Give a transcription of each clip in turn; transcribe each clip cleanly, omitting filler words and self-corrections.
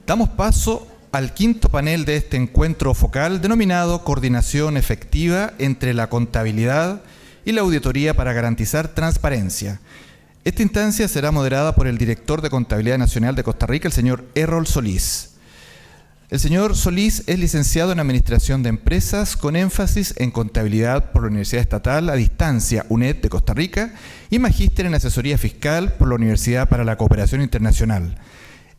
Damos paso al quinto panel de este encuentro focal denominado Coordinación efectiva entre la contabilidad y la auditoría para garantizar transparencia. Esta instancia será moderada por el director de Contabilidad Nacional de Costa Rica, el señor Errol Solís. El señor Solís es licenciado en Administración de Empresas con énfasis en Contabilidad por la Universidad Estatal a Distancia, UNED de Costa Rica, y magíster en Asesoría Fiscal por la Universidad para la Cooperación Internacional.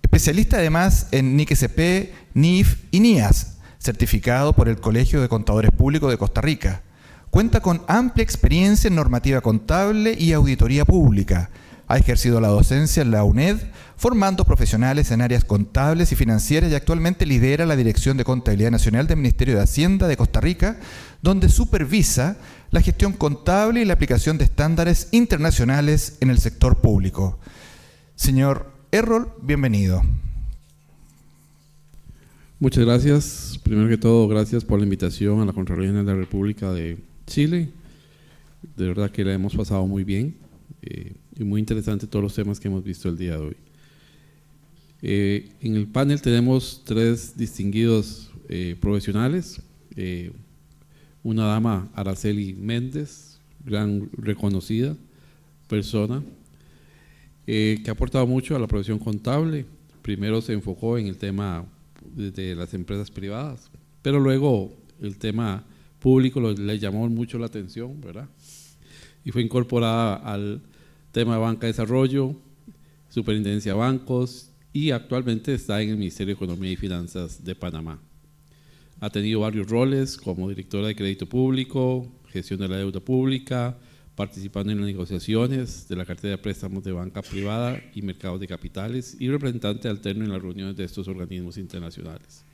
Especialista además en NIC/SP, NIF y NIAS, certificado por el Colegio de Contadores Públicos de Costa Rica. Cuenta con amplia experiencia en normativa contable y auditoría pública. Ha ejercido la docencia en la UNED, formando profesionales en áreas contables y financieras, y actualmente lidera la Dirección de Contabilidad Nacional del Ministerio de Hacienda de Costa Rica, donde supervisa la gestión contable y la aplicación de estándares internacionales en el sector público. Señor Errol, bienvenido. Muchas gracias. Primero que todo, gracias por la invitación a la Contraloría General de la República de Chile. De verdad que la hemos pasado muy bien y muy interesante todos los temas que hemos visto el día de hoy. En el panel tenemos tres distinguidos profesionales. Una dama, Araceli Méndez, gran reconocida persona, que ha aportado mucho a la profesión contable. Primero se enfocó en el tema de las empresas privadas, pero luego el tema público le llamó mucho la atención, ¿verdad? Y fue incorporada al tema de banca de desarrollo, superintendencia de bancos, y actualmente está en el Ministerio de Economía y Finanzas de Panamá. Ha tenido varios roles como directora de crédito público, gestión de la deuda pública, participando en las negociaciones de la cartera de préstamos de banca privada y mercados de capitales, y representante alterno en las reuniones de estos organismos internacionales.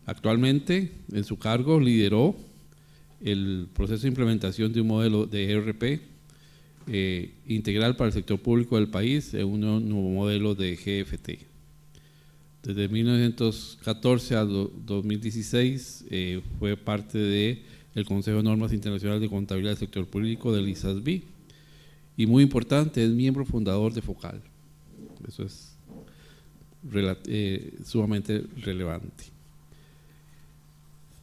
Actualmente, en su cargo, lideró el proceso de implementación de un modelo de ERP integral para el sector público del país en un nuevo modelo de GFT. Desde 1914 a 2016 fue parte del Consejo de Normas Internacionales de Contabilidad del Sector Público del ISASB, y muy importante, es miembro fundador de FOCAL. Eso es sumamente relevante.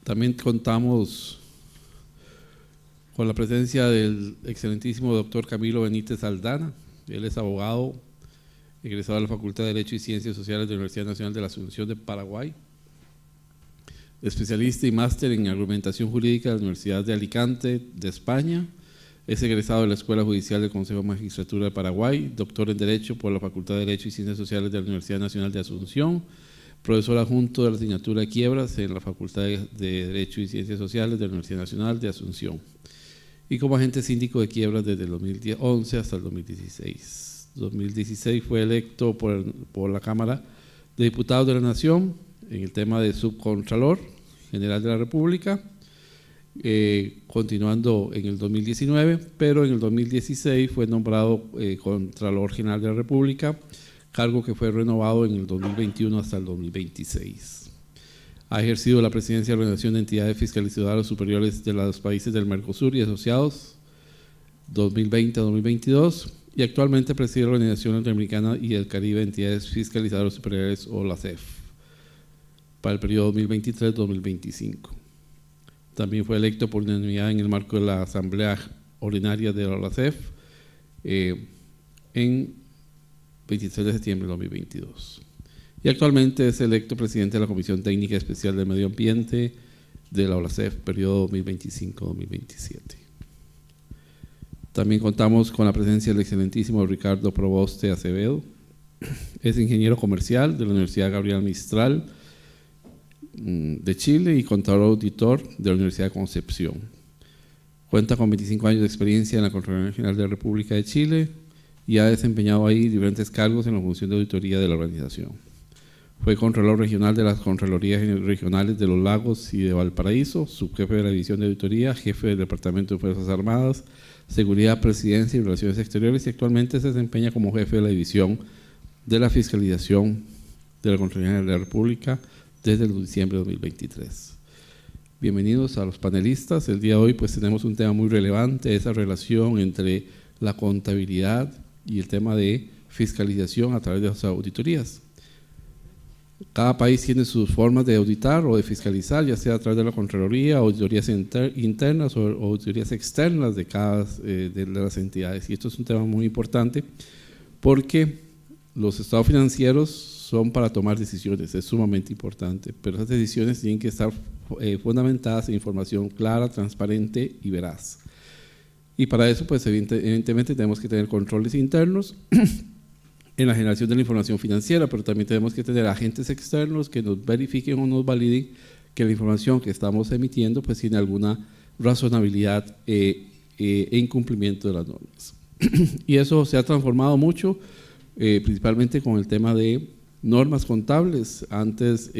También contamos con la presencia del excelentísimo doctor Camilo Benítez Aldana. Él es abogado, egresado de la Facultad de Derecho y Ciencias Sociales de la Universidad Nacional de la Asunción de Paraguay, especialista y máster en argumentación jurídica de la Universidad de Alicante de España. Es egresado de la Escuela Judicial del Consejo de Magistratura de Paraguay, doctor en Derecho por la Facultad de Derecho y Ciencias Sociales de la Universidad Nacional de Asunción, profesor adjunto de la asignatura de quiebras en la Facultad de Derecho y Ciencias Sociales de la Universidad Nacional de Asunción, y como agente síndico de quiebras desde el 2011 hasta el 2016. 2016 fue electo por la Cámara de Diputados de la Nación en el tema de Subcontralor General de la República, continuando en el 2019, pero en el 2016 fue nombrado Contralor General de la República, cargo que fue renovado en el 2021 hasta el 2026. Ha ejercido la presidencia de la Organización de Entidades Fiscalizadoras Superiores de los países del Mercosur y asociados 2020-2022, y actualmente preside la Organización Interamericana y del Caribe de Entidades Fiscalizadoras Superiores, o la CEF, para el periodo 2023-2025. También fue electo por unanimidad en el marco de la Asamblea Ordinaria de la OLACEF en 23 de septiembre de 2022. Y actualmente es electo presidente de la Comisión Técnica Especial del Medio Ambiente de la OLACEF, periodo 2025-2027. También contamos con la presencia del excelentísimo Ricardo Proboste Acevedo. Es ingeniero comercial de la Universidad Gabriel Mistral de Chile y contador auditor de la Universidad de Concepción. Cuenta con 25 años de experiencia en la Contraloría General de la República de Chile y ha desempeñado ahí diferentes cargos en la función de auditoría de la organización. Fue Contralor Regional de las Contralorías Regionales de los Lagos y de Valparaíso, subjefe de la División de Auditoría, jefe del Departamento de Fuerzas Armadas, Seguridad, Presidencia y Relaciones Exteriores, y actualmente se desempeña como jefe de la División de la Fiscalización de la Contraloría General de la República desde el diciembre de 2023. Bienvenidos a los panelistas. El día de hoy pues tenemos un tema muy relevante, esa relación entre la contabilidad y el tema de fiscalización a través de las auditorías. Cada país tiene sus formas de auditar o de fiscalizar, ya sea a través de la Contraloría, auditorías internas o auditorías externas de cada de las entidades. Y esto es un tema muy importante porque los estados financieros son para tomar decisiones, es sumamente importante, pero esas decisiones tienen que estar fundamentadas en información clara, transparente y veraz. Y para eso, pues evidentemente tenemos que tener controles internos en la generación de la información financiera, pero también tenemos que tener agentes externos que nos verifiquen o nos validen que la información que estamos emitiendo pues tiene alguna razonabilidad en cumplimiento de las normas. Y eso se ha transformado mucho, principalmente con el tema de normas contables. Antes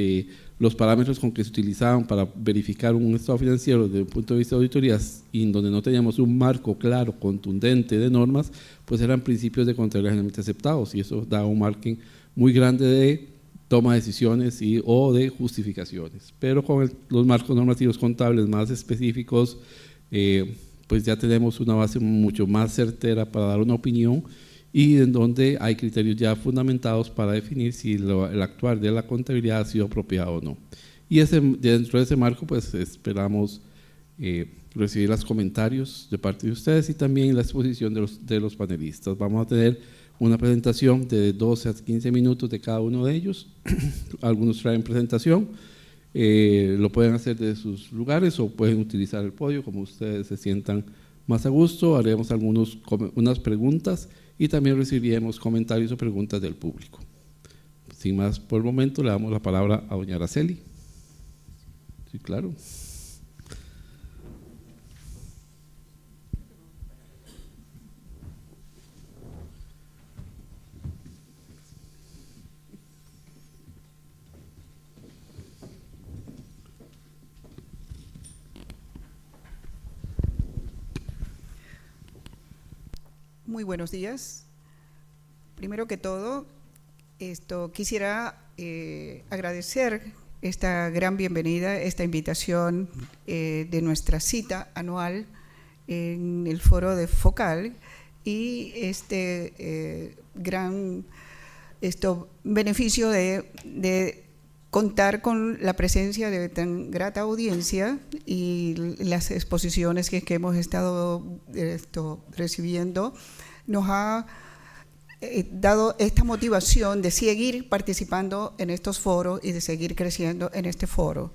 los parámetros con que se utilizaban para verificar un estado financiero desde un punto de vista de auditorías y en donde no teníamos un marco claro, contundente de normas, pues eran principios de contabilidad generalmente aceptados, y eso da un margen muy grande de toma de decisiones o de justificaciones. Pero con los marcos normativos contables más específicos, pues ya tenemos una base mucho más certera para dar una opinión, y en donde hay criterios ya fundamentados para definir si el actuar de la contabilidad ha sido apropiado o no. Y dentro de ese marco, pues esperamos recibir los comentarios de parte de ustedes y también la exposición de los panelistas. Vamos a tener una presentación de 12 a 15 minutos de cada uno de ellos. Algunos traen presentación, lo pueden hacer desde sus lugares o pueden utilizar el podio como ustedes se sientan más a gusto. Haremos unas preguntas y también recibiremos comentarios o preguntas del público. Sin más por el momento, le damos la palabra a doña Araceli. Sí, claro. Muy buenos días. Primero que todo, quisiera agradecer esta gran bienvenida, esta invitación de nuestra cita anual en el foro de Focal y este gran beneficio de contar con la presencia de tan grata audiencia y las exposiciones que hemos estado recibiendo nos ha dado esta motivación de seguir participando en estos foros y de seguir creciendo en este foro.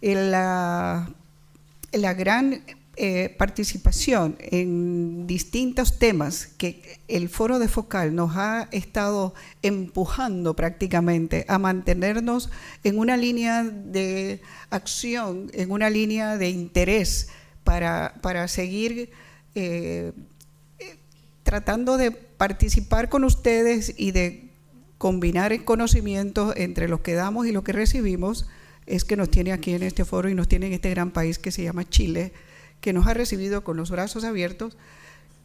La gran participación en distintos temas que el foro de Focal nos ha estado empujando prácticamente a mantenernos en una línea de acción, en una línea de interés para seguir tratando de participar con ustedes y de combinar conocimientos entre los que damos y los que recibimos, es que nos tiene aquí en este foro y nos tiene en este gran país que se llama Chile, que nos ha recibido con los brazos abiertos,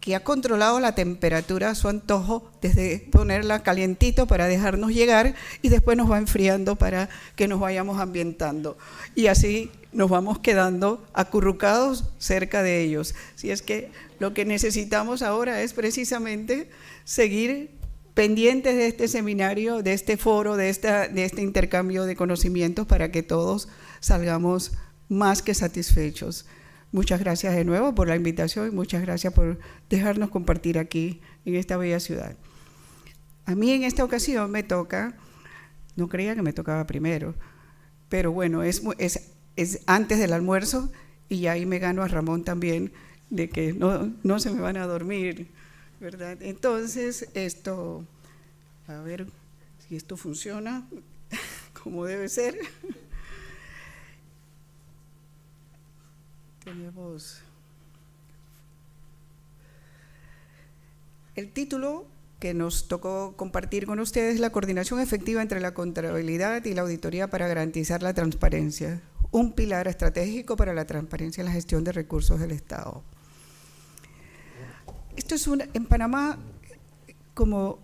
que ha controlado la temperatura a su antojo, desde ponerla calientito para dejarnos llegar y después nos va enfriando para que nos vayamos ambientando. Y así nos vamos quedando acurrucados cerca de ellos. Si es que lo que necesitamos ahora es precisamente seguir pendientes de este seminario, de este foro, de este intercambio de conocimientos para que todos salgamos más que satisfechos. Muchas gracias de nuevo por la invitación y muchas gracias por dejarnos compartir aquí en esta bella ciudad. A mí en esta ocasión me toca, no creía que me tocaba primero, pero bueno, es antes del almuerzo y ahí me gano a Ramón también de que no se me van a dormir, ¿verdad? Entonces, a ver si esto funciona como debe ser. Tenemos el título que nos tocó compartir con ustedes: la coordinación efectiva entre la contabilidad y la auditoría para garantizar la transparencia, un pilar estratégico para la transparencia en la gestión de recursos del Estado. Esto es en Panamá, como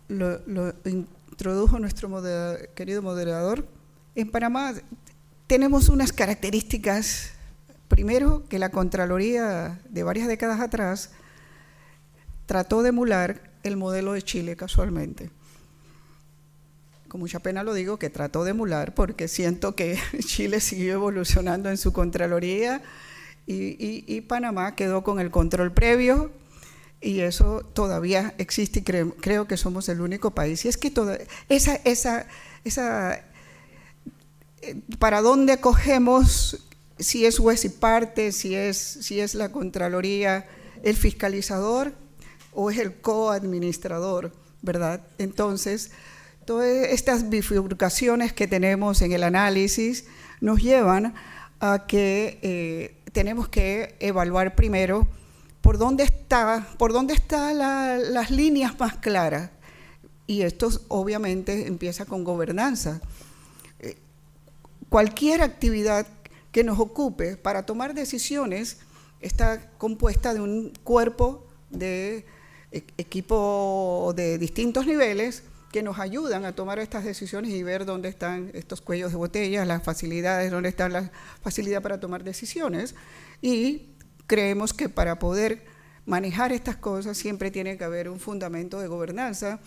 lo introdujo nuestro querido moderador, en Panamá tenemos unas características. Primero, que la Contraloría de varias décadas atrás trató de emular el modelo de Chile casualmente. con mucha pena lo digo, que trató de emular, porque siento que Chile siguió evolucionando en su Contraloría y Panamá quedó con el control previo, y eso todavía existe, y creo que somos el único país. Y es que ¿para dónde cogemos? Si es juez y parte, si es la Contraloría el fiscalizador o es el coadministrador, ¿verdad? Entonces, todas estas bifurcaciones que tenemos en el análisis nos llevan a que tenemos que evaluar primero por dónde están las líneas más claras. Y esto obviamente empieza con gobernanza. Cualquier actividad que nos ocupe para tomar decisiones está compuesta de un cuerpo de equipo de distintos niveles que nos ayudan a tomar estas decisiones y ver dónde están estos cuellos de botella, las facilidades, dónde está la facilidad para tomar decisiones. Y creemos que para poder manejar estas cosas siempre tiene que haber un fundamento de gobernanza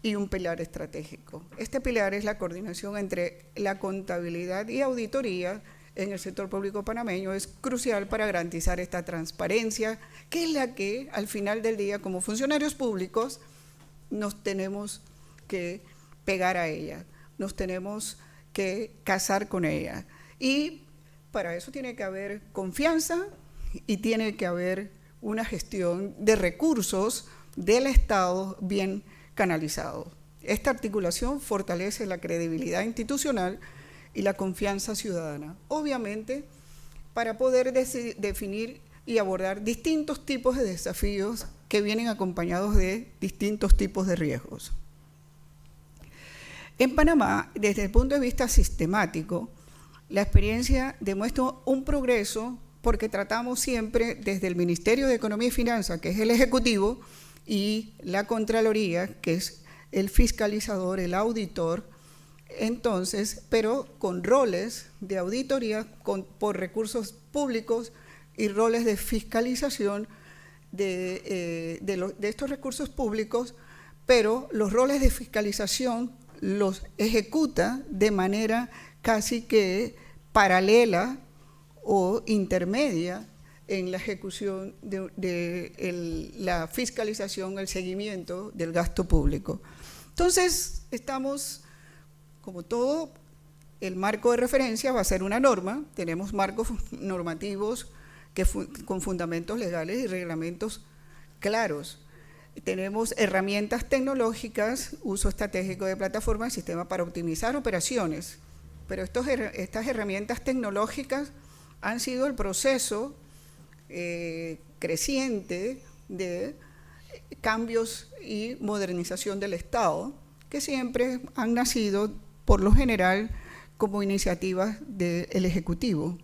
y un pilar estratégico. Este pilar es la coordinación entre la contabilidad y auditoría en el sector público panameño. Es crucial para garantizar esta transparencia, que es la que al final del día, como funcionarios públicos, nos tenemos que pegar a ella, nos tenemos que casar con ella. Y para eso tiene que haber confianza y tiene que haber una gestión de recursos del Estado bien canalizado. Esta articulación fortalece la credibilidad institucional y la confianza ciudadana, obviamente, para poder definir y abordar distintos tipos de desafíos que vienen acompañados de distintos tipos de riesgos. En Panamá, desde el punto de vista sistemático, la experiencia demuestra un progreso porque tratamos siempre desde el Ministerio de Economía y Finanzas, que es el ejecutivo, y la Contraloría, que es el fiscalizador, el auditor, entonces, pero con roles de auditoría por recursos públicos y roles de fiscalización de estos recursos públicos, pero los roles de fiscalización los ejecuta de manera casi que paralela o intermedia en la ejecución de la fiscalización, el seguimiento del gasto público. Entonces, estamos, como todo, el marco de referencia va a ser una norma, tenemos marcos normativos con fundamentos legales y reglamentos claros. Tenemos herramientas tecnológicas, uso estratégico de plataformas y sistemas para optimizar operaciones, pero estas herramientas tecnológicas han sido el proceso creciente de cambios y modernización del Estado, que siempre han nacido, por lo general, como iniciativas del Ejecutivo.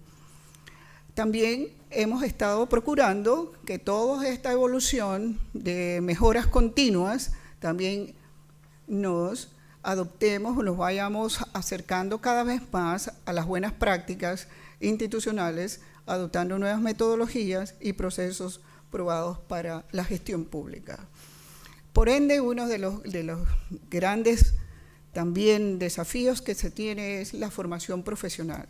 También hemos estado procurando que toda esta evolución de mejoras continuas también nos adoptemos o nos vayamos acercando cada vez más a las buenas prácticas institucionales, adoptando nuevas metodologías y procesos probados para la gestión pública. Por ende, uno de los grandes también desafíos que se tiene es la formación profesional.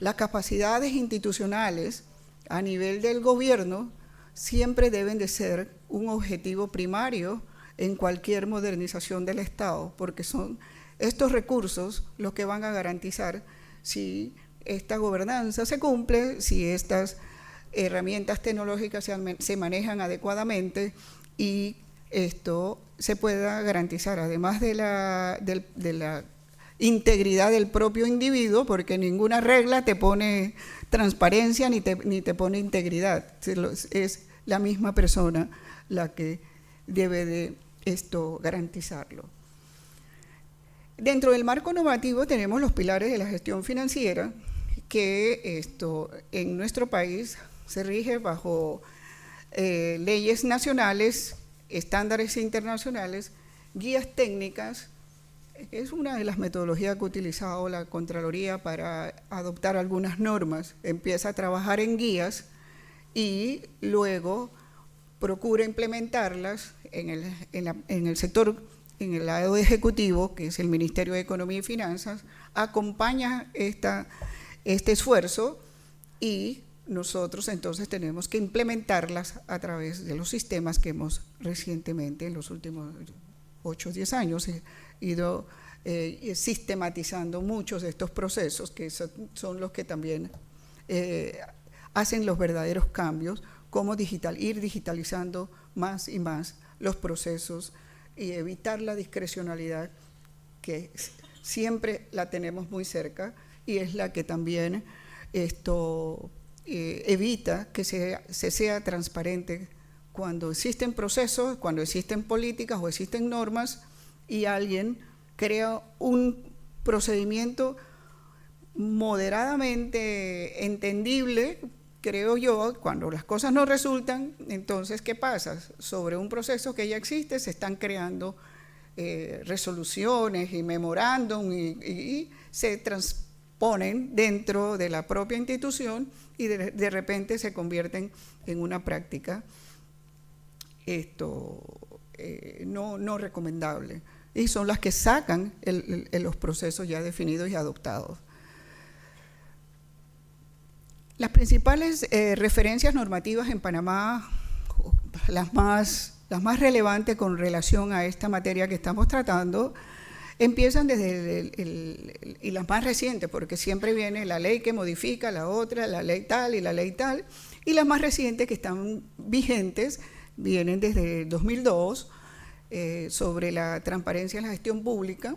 Las capacidades institucionales a nivel del gobierno siempre deben de ser un objetivo primario en cualquier modernización del Estado, porque son estos recursos los que van a garantizar si esta gobernanza se cumple, si estas herramientas tecnológicas se manejan adecuadamente y esto se pueda garantizar, además de la integridad del propio individuo, porque ninguna regla te pone transparencia ni te pone integridad, es la misma persona la que debe de esto garantizarlo. Dentro del marco normativo tenemos los pilares de la gestión financiera, que en nuestro país se rige bajo leyes nacionales, estándares internacionales, guías técnicas. Es una de las metodologías que ha utilizado la Contraloría para adoptar algunas normas. Empieza a trabajar en guías y luego procura implementarlas en el sector en el lado ejecutivo, que es el Ministerio de Economía y Finanzas, acompaña este esfuerzo y nosotros entonces tenemos que implementarlas a través de los sistemas que hemos recientemente, en los últimos 8 o 10 años, ido sistematizando muchos de estos procesos, que son los que también hacen los verdaderos cambios, cómo ir digitalizando más y más los procesos y evitar la discrecionalidad, que siempre la tenemos muy cerca y es la que también evita que se sea transparente cuando existen procesos, cuando existen políticas o existen normas y alguien crea un procedimiento moderadamente entendible, creo yo. Cuando las cosas no resultan, entonces, ¿qué pasa? Sobre un proceso que ya existe se están creando resoluciones y memorándum y se transponen dentro de la propia institución y de repente se convierten en una práctica no recomendable. Y son las que sacan los procesos ya definidos y adoptados. Las principales referencias normativas en Panamá, las más relevantes con relación a esta materia que estamos tratando, empiezan desde y las más recientes, porque siempre viene la ley que modifica la otra, la ley tal y la ley tal, y las más recientes que están vigentes vienen desde 2002, sobre la transparencia en la gestión pública.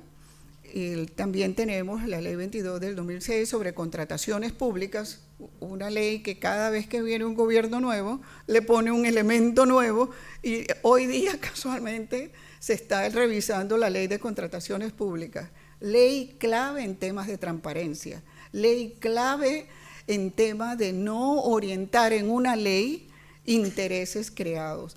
También tenemos la ley 22 del 2006 sobre contrataciones públicas, una ley que cada vez que viene un gobierno nuevo le pone un elemento nuevo, y hoy día casualmente se está revisando la ley de contrataciones públicas. Ley clave en temas de transparencia, ley clave en temas de no orientar en una ley intereses creados,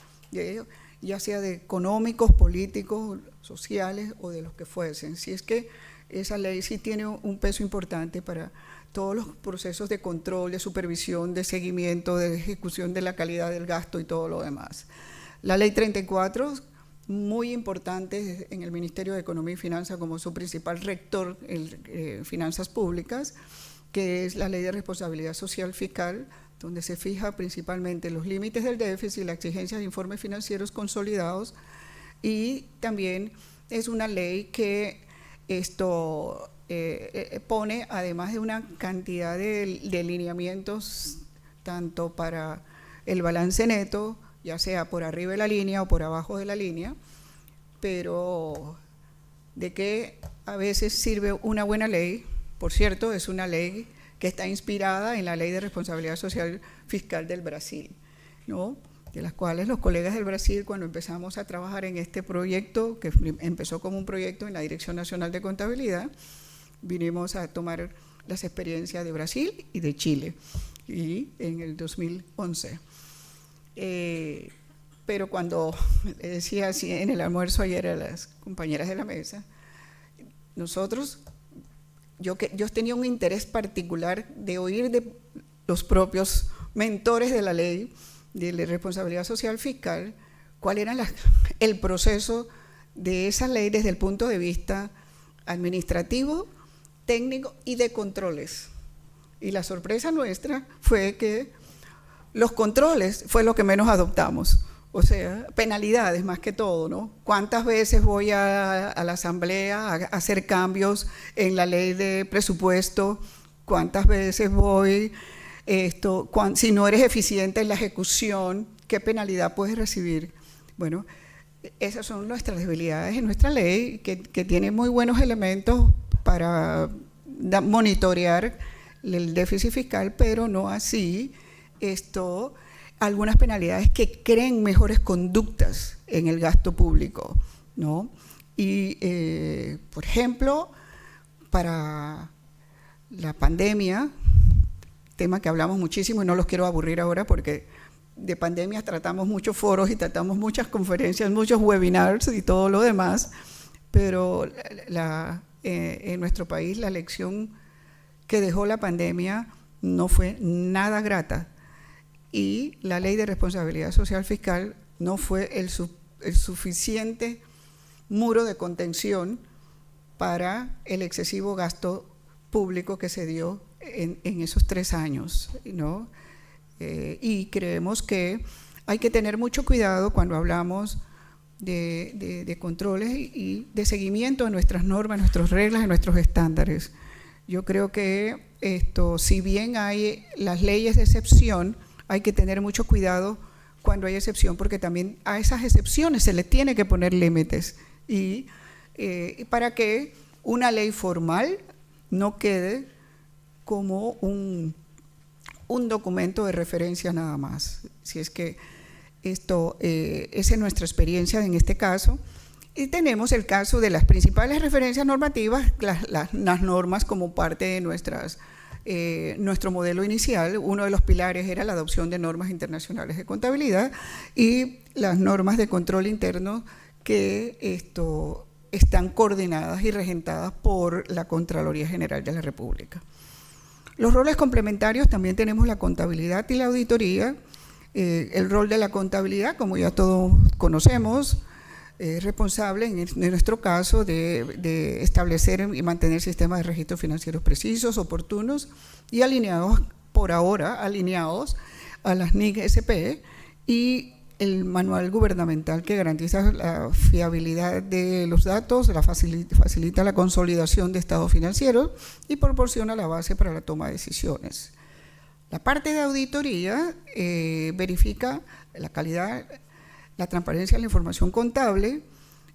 ya sea de económicos, políticos, sociales o de los que fuesen. Si es que esa ley sí tiene un peso importante para todos los procesos de control, de supervisión, de seguimiento, de ejecución de la calidad del gasto y todo lo demás. La ley 34, muy importante en el Ministerio de Economía y Finanzas como su principal rector en finanzas públicas, que es la Ley de Responsabilidad Social Fiscal, donde se fija principalmente los límites del déficit y la exigencia de informes financieros consolidados, y también es una ley que pone, además de una cantidad de lineamientos, tanto para el balance neto, ya sea por arriba de la línea o por abajo de la línea, pero de qué a veces sirve una buena ley. Por cierto, es una ley que está inspirada en la Ley de Responsabilidad Social Fiscal del Brasil, ¿no? De las cuales los colegas del Brasil, cuando empezamos a trabajar en este proyecto, que empezó como un proyecto en la Dirección Nacional de Contabilidad, vinimos a tomar las experiencias de Brasil y de Chile, y en el 2011. Pero cuando le decía así en el almuerzo ayer a las compañeras de la mesa, yo tenía un interés particular de oír de los propios mentores de la ley de la responsabilidad social fiscal cuál era el proceso de esa ley desde el punto de vista administrativo, técnico y de controles. Y la sorpresa nuestra fue que los controles fue lo que menos adoptamos, o sea, penalidades más que todo, ¿no? ¿Cuántas veces voy a la asamblea a hacer cambios en la ley de presupuesto? ¿Cuántas veces voy, si no eres eficiente en la ejecución, qué penalidad puedes recibir? Bueno, esas son nuestras debilidades en nuestra ley, que tiene muy buenos elementos para monitorear el déficit fiscal, pero no así algunas penalidades que creen mejores conductas en el gasto público, ¿no? Y, por ejemplo, para la pandemia, tema que hablamos muchísimo y no los quiero aburrir ahora porque de pandemias tratamos muchos foros y tratamos muchas conferencias, muchos webinars y todo lo demás, pero en nuestro país la lección que dejó la pandemia no fue nada grata. Y la Ley de Responsabilidad Social Fiscal no fue el suficiente muro de contención para el excesivo gasto público que se dio en esos 3 años, ¿no? Y creemos que hay que tener mucho cuidado cuando hablamos de controles y de seguimiento de nuestras normas, nuestras reglas y nuestros estándares. Yo creo que si bien hay las leyes de excepción, hay que tener mucho cuidado cuando hay excepción, porque también a esas excepciones se les tiene que poner límites y para que una ley formal no quede como un documento de referencia nada más. Si es que esa es nuestra experiencia en este caso. Y tenemos el caso de las principales referencias normativas, las normas como parte de nuestro modelo inicial. Uno de los pilares era la adopción de normas internacionales de contabilidad y las normas de control interno que están coordinadas y regentadas por la Contraloría General de la República. Los roles complementarios también tenemos la contabilidad y la auditoría. El rol de la contabilidad, como ya todos conocemos, es responsable, en nuestro caso, de establecer y mantener sistemas de registros financieros precisos, oportunos y alineados, por ahora, alineados a las NIC-SP y el manual gubernamental que garantiza la fiabilidad de los datos, facilita la consolidación de estados financieros y proporciona la base para la toma de decisiones. La parte de auditoría verifica la calidad, la transparencia de la información contable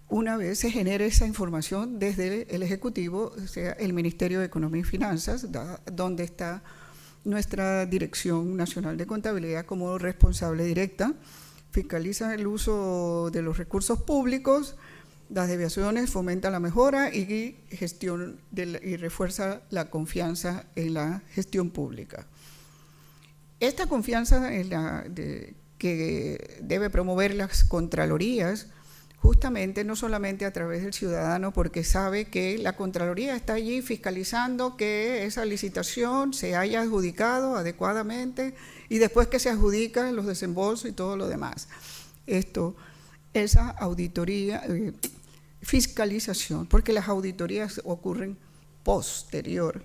una vez se genere esa información desde el Ejecutivo, o sea, el Ministerio de Economía y Finanzas, donde está nuestra Dirección Nacional de Contabilidad como responsable directa, fiscaliza el uso de los recursos públicos, las desviaciones, fomenta la mejora y refuerza la confianza en la gestión pública. Esta confianza que debe promover las contralorías, justamente no solamente a través del ciudadano, porque sabe que la Contraloría está allí fiscalizando que esa licitación se haya adjudicado adecuadamente y después que se adjudican los desembolsos y todo lo demás. Esa auditoría, fiscalización, porque las auditorías ocurren posterior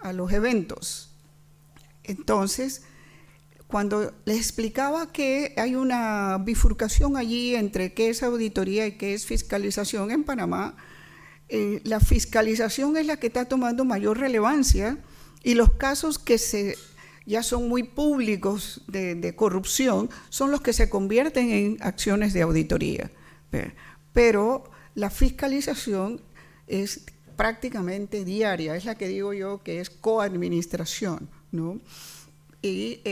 a los eventos. Entonces, cuando les explicaba que hay una bifurcación allí entre qué es auditoría y qué es fiscalización en Panamá, la fiscalización es la que está tomando mayor relevancia y los casos que ya son muy públicos de corrupción son los que se convierten en acciones de auditoría. Pero la fiscalización es prácticamente diaria, es la que digo yo que es coadministración, ¿no? Y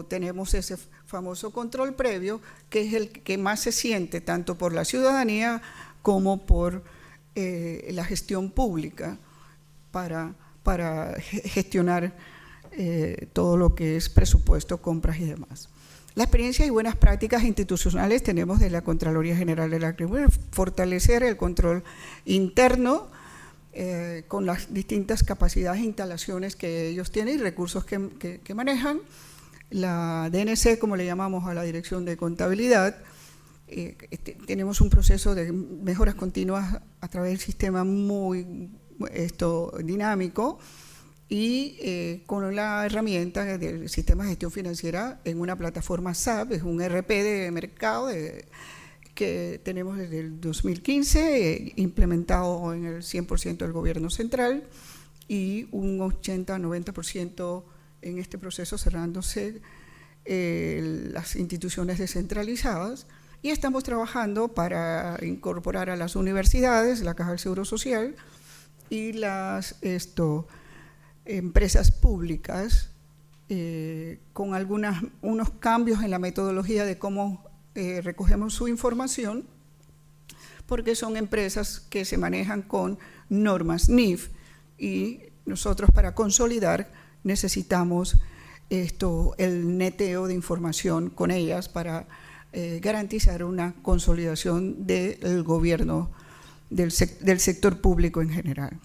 tenemos ese famoso control previo, que es el que más se siente tanto por la ciudadanía como por la gestión pública para gestionar todo lo que es presupuesto, compras y demás. La experiencia y buenas prácticas institucionales tenemos de la Contraloría General de la República, fortalecer el control interno, con las distintas capacidades e instalaciones que ellos tienen y recursos que manejan. La DNC, como le llamamos a la Dirección de Contabilidad, tenemos un proceso de mejoras continuas a través del sistema muy dinámico y con la herramienta del sistema de gestión financiera en una plataforma SAP, es un ERP de mercado que tenemos desde el 2015, implementado en el 100% del gobierno central y un 80-90% en este proceso cerrándose las instituciones descentralizadas, y estamos trabajando para incorporar a las universidades, la Caja del Seguro Social y las empresas públicas con unos cambios en la metodología de cómo recogemos su información, porque son empresas que se manejan con normas NIF y nosotros para consolidar necesitamos el neteo de información con ellas para garantizar una consolidación del gobierno, del sector público en general.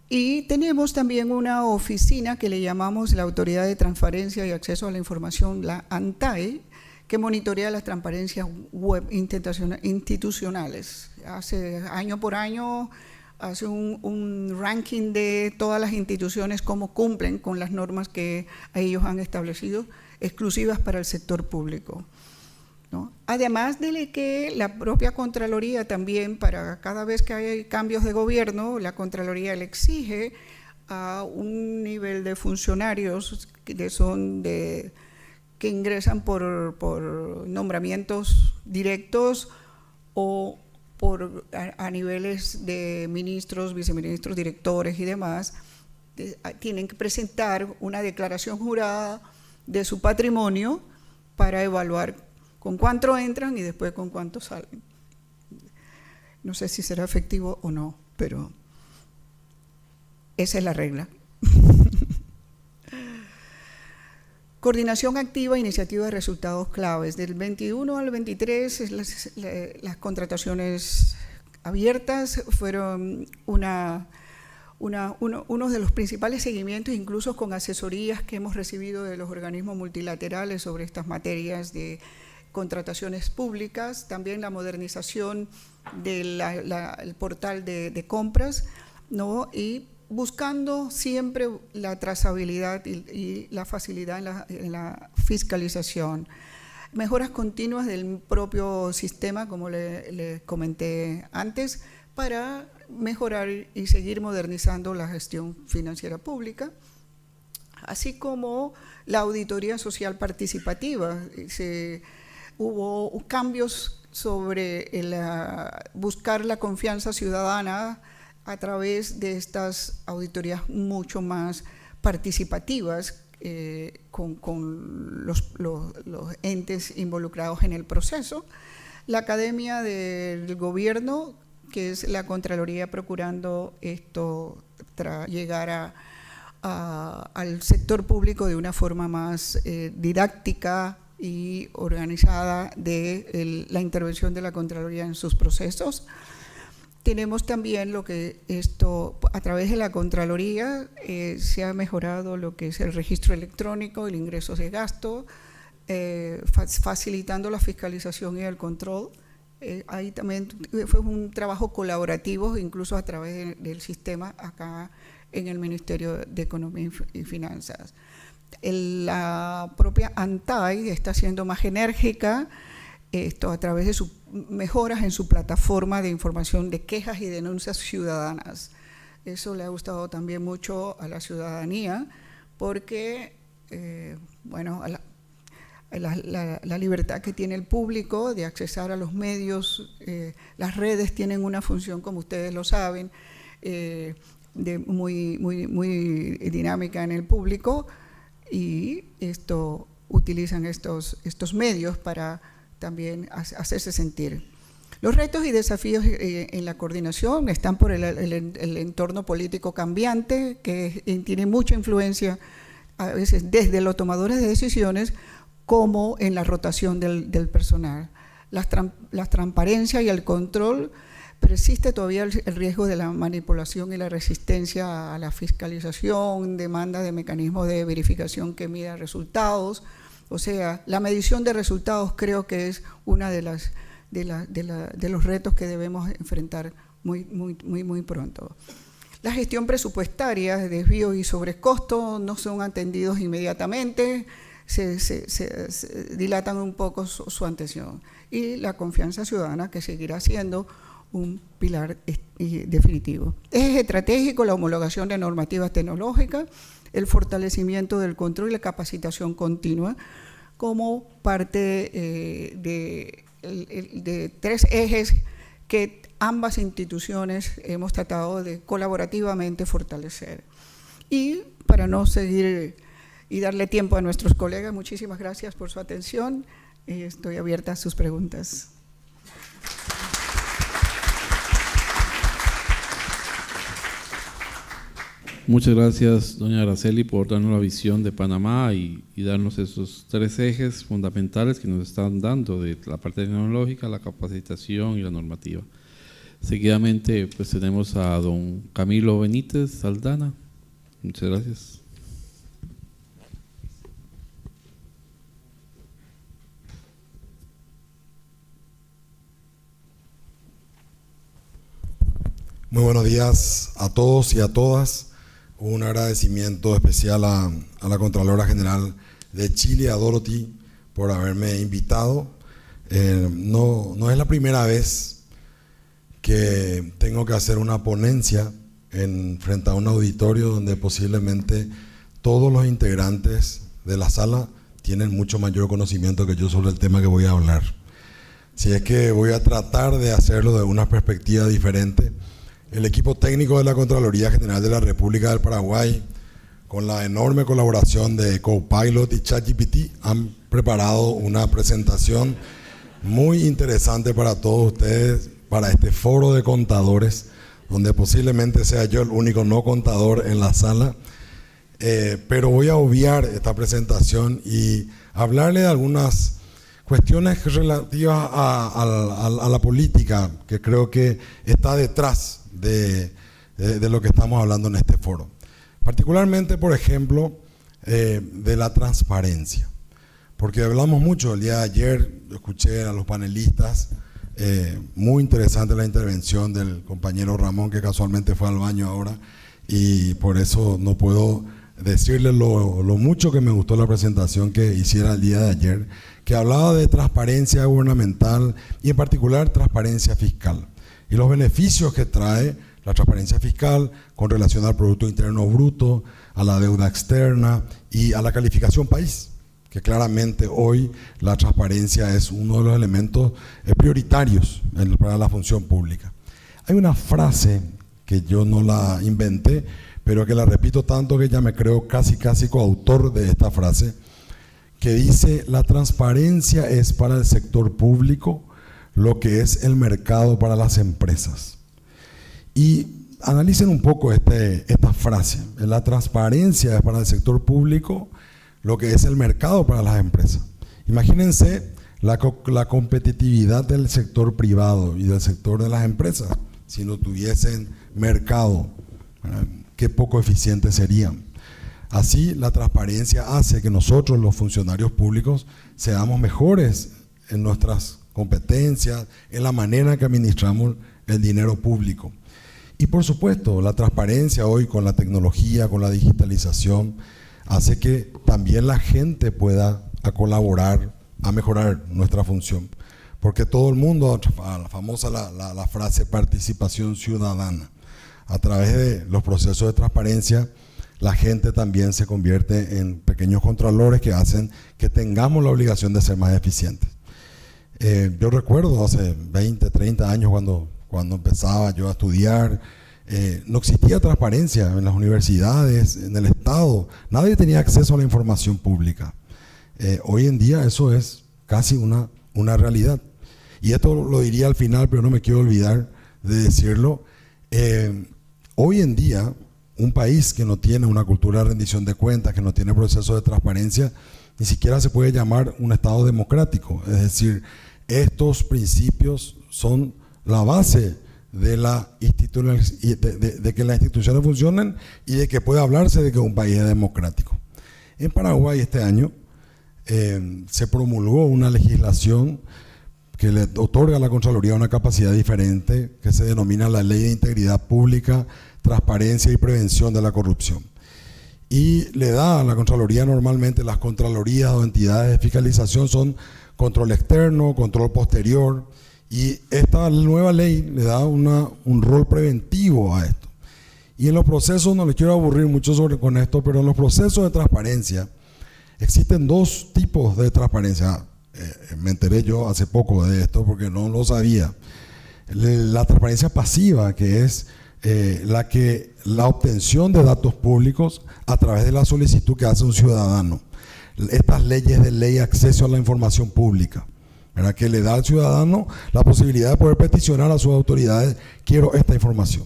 Y tenemos también una oficina que le llamamos la Autoridad de Transparencia y Acceso a la Información, la ANTAE, que monitorea las transparencias web institucionales. Año por año hace un ranking de todas las instituciones, cómo cumplen con las normas que ellos han establecido, exclusivas para el sector público, ¿no? Además de que la propia Contraloría también, para cada vez que hay cambios de gobierno, la Contraloría le exige a un nivel de funcionarios que ingresan por nombramientos directos o a niveles de ministros, viceministros, directores y demás, tienen que presentar una declaración jurada de su patrimonio para evaluar con cuánto entran y después con cuánto salen. No sé si será efectivo o no, pero esa es la regla. Coordinación activa, iniciativa de resultados claves. Del 21 al 23, las contrataciones abiertas fueron uno de los principales seguimientos, incluso con asesorías que hemos recibido de los organismos multilaterales sobre estas materias de contrataciones públicas, también la modernización del portal de compras, ¿no? Y buscando siempre la trazabilidad y la facilidad en la fiscalización. Mejoras continuas del propio sistema, como le comenté antes, para mejorar y seguir modernizando la gestión financiera pública, así como la auditoría social participativa. Hubo cambios sobre buscar la confianza ciudadana a través de estas auditorías mucho más participativas con los entes involucrados en el proceso. La Academia del Gobierno, que es la Contraloría procurando llegar al sector público de una forma más didáctica y organizada de la intervención de la Contraloría en sus procesos. Tenemos también a través de la Contraloría se ha mejorado lo que es el registro electrónico, el ingreso de gasto, facilitando la fiscalización y el control. Ahí también fue un trabajo colaborativo, incluso a través del sistema acá en el Ministerio de Economía y Finanzas. La propia ANTAI está siendo más enérgica a través de sus mejoras en su plataforma de información de quejas y denuncias ciudadanas. Eso le ha gustado también mucho a la ciudadanía porque, la libertad que tiene el público de accesar a los medios, las redes tienen una función, como ustedes lo saben, muy dinámica en el público, y utilizan estos medios para también hacerse sentir. Los retos y desafíos en la coordinación están por el entorno político cambiante, que tiene mucha influencia a veces desde los tomadores de decisiones como en la rotación del personal. La transparencia y el control, persiste todavía el riesgo de la manipulación y la resistencia a la fiscalización, demanda de mecanismos de verificación que mida resultados. O sea, la medición de resultados creo que es una de los retos que debemos enfrentar muy pronto. La gestión presupuestaria, desvíos y sobrecostos no son atendidos inmediatamente, se dilatan un poco su atención. Y la confianza ciudadana, que seguirá siendo un pilar definitivo. Eje estratégico, la homologación de normativas tecnológicas, el fortalecimiento del control y la capacitación continua como parte de tres ejes que ambas instituciones hemos tratado de colaborativamente fortalecer. Y para no seguir y darle tiempo a nuestros colegas, muchísimas gracias por su atención. Estoy abierta a sus preguntas. Muchas gracias, doña Araceli, por darnos la visión de Panamá y darnos esos tres ejes fundamentales que nos están dando, de la parte tecnológica, la capacitación y la normativa. Seguidamente, pues tenemos a don Camilo Benítez Saldana. Muchas gracias. Muy buenos días a todos y a todas. Un agradecimiento especial a la Contralora General de Chile, a Dorothy, por haberme invitado. No es la primera vez que tengo que hacer una ponencia frente a un auditorio donde posiblemente todos los integrantes de la sala tienen mucho mayor conocimiento que yo sobre el tema que voy a hablar. Si es que voy a tratar de hacerlo de una perspectiva diferente. El equipo técnico de la Contraloría General de la República del Paraguay, con la enorme colaboración de Copilot y ChatGPT, han preparado una presentación muy interesante para todos ustedes, para este foro de contadores, donde posiblemente sea yo el único no contador en la sala. Pero voy a obviar esta presentación y hablarle de algunas cuestiones relativas a la política, que creo que está detrás de lo que estamos hablando en este foro. Particularmente, por ejemplo, de la transparencia. Porque hablamos mucho el día de ayer, escuché a los panelistas, muy interesante la intervención del compañero Ramón, que casualmente fue al baño ahora, y por eso no puedo decirle lo mucho que me gustó la presentación que hiciera el día de ayer, que hablaba de transparencia gubernamental y en particular transparencia fiscal y los beneficios que trae la transparencia fiscal con relación al Producto Interno Bruto, a la deuda externa y a la calificación país, que claramente hoy la transparencia es uno de los elementos prioritarios para la función pública. Hay una frase que yo no la inventé, pero que la repito tanto que ya me creo casi coautor de esta frase, que dice: la transparencia es para el sector público lo que es el mercado para las empresas. Y analicen un poco esta frase: la transparencia es para el sector público lo que es el mercado para las empresas. Imagínense la competitividad del sector privado y del sector de las empresas si no tuviesen mercado, ¿verdad? Qué poco eficientes serían. Así, la transparencia hace que nosotros, los funcionarios públicos, seamos mejores en nuestras competencias, en la manera que administramos el dinero público. Y por supuesto, la transparencia hoy con la tecnología, con la digitalización, hace que también la gente pueda colaborar a mejorar nuestra función. Porque todo el mundo, la famosa la frase participación ciudadana, a través de los procesos de transparencia, la gente también se convierte en pequeños contralores que hacen que tengamos la obligación de ser más eficientes. Yo recuerdo hace 20, 30 años cuando empezaba yo a estudiar, no existía transparencia en las universidades, en el Estado, nadie tenía acceso a la información pública. Hoy en día eso es casi una realidad. Y esto lo diría al final, pero no me quiero olvidar de decirlo. Hoy en día, un país que no tiene una cultura de rendición de cuentas, que no tiene procesos de transparencia, ni siquiera se puede llamar un Estado democrático. Es decir, estos principios son la base de que las instituciones funcionen y de que pueda hablarse de que un país es democrático. En Paraguay este año se promulgó una legislación que le otorga a la Contraloría una capacidad diferente, que se denomina la Ley de Integridad Pública, Transparencia y Prevención de la Corrupción. Y le da a la Contraloría, normalmente las Contralorías o entidades de fiscalización son control externo, control posterior, y esta nueva ley le da un rol preventivo a esto. Y en los procesos, no les quiero aburrir mucho con esto, pero en los procesos de transparencia existen dos tipos de transparencia. Me enteré yo hace poco de esto porque no lo sabía. La transparencia pasiva, que es la obtención de datos públicos a través de la solicitud que hace un ciudadano. Estas leyes de ley de acceso a la información pública, ¿verdad? Que le da al ciudadano la posibilidad de poder peticionar a sus autoridades: quiero esta información.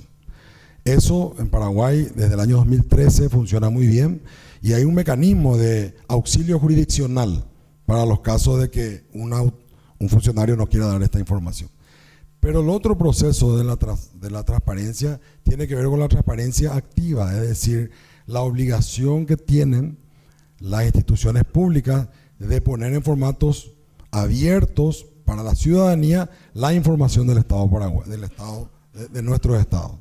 Eso en Paraguay desde el año 2013 funciona muy bien y hay un mecanismo de auxilio jurisdiccional para los casos de que un funcionario no quiera dar esta información. Pero el otro proceso de la transparencia tiene que ver con la transparencia activa, es decir, la obligación que tienen las instituciones públicas de poner en formatos abiertos para la ciudadanía la información del Estado Paraguay, de nuestro Estado.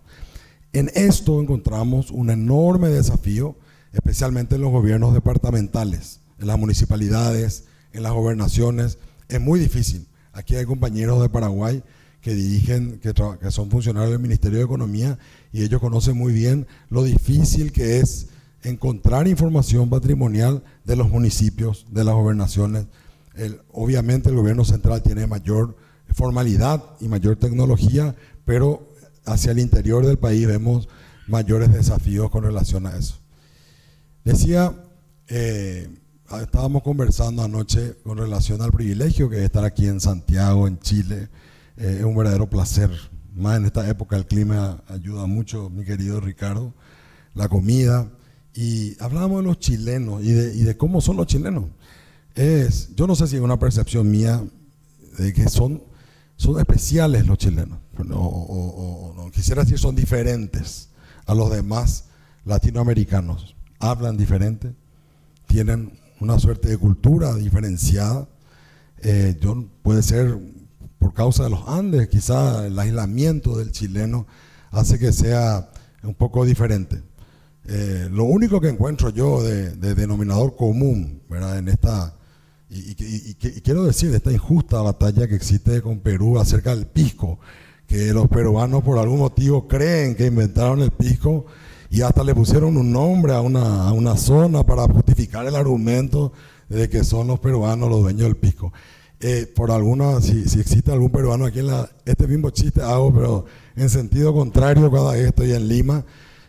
En esto encontramos un enorme desafío, especialmente en los gobiernos departamentales, en las municipalidades, en las gobernaciones. Es muy difícil. Aquí hay compañeros de Paraguay que dirigen, que son funcionarios del Ministerio de Economía, y ellos conocen muy bien lo difícil que es encontrar información patrimonial de los municipios, de las gobernaciones. Obviamente el gobierno central tiene mayor formalidad y mayor tecnología, pero hacia el interior del país vemos mayores desafíos con relación a eso. Decía, estábamos conversando anoche con relación al privilegio que es estar aquí en Santiago, en Chile. Es un verdadero placer, más en esta época el clima ayuda mucho, mi querido Ricardo, la comida. Y hablábamos de los chilenos y de cómo son los chilenos. Yo no sé si es una percepción mía de que son especiales los chilenos, no quisiera decir son diferentes a los demás latinoamericanos. Hablan diferente, tienen una suerte de cultura diferenciada. Puede ser por causa de los Andes, quizá el aislamiento del chileno hace que sea un poco diferente. Lo único que encuentro yo de denominador común, ¿verdad?, en esta, y quiero decir, esta injusta batalla que existe con Perú acerca del pisco, que los peruanos por algún motivo creen que inventaron el pisco y hasta le pusieron un nombre a una zona para justificar el argumento de que son los peruanos los dueños del pisco. Si existe algún peruano aquí este mismo chiste hago, pero en sentido contrario cada vez estoy en Lima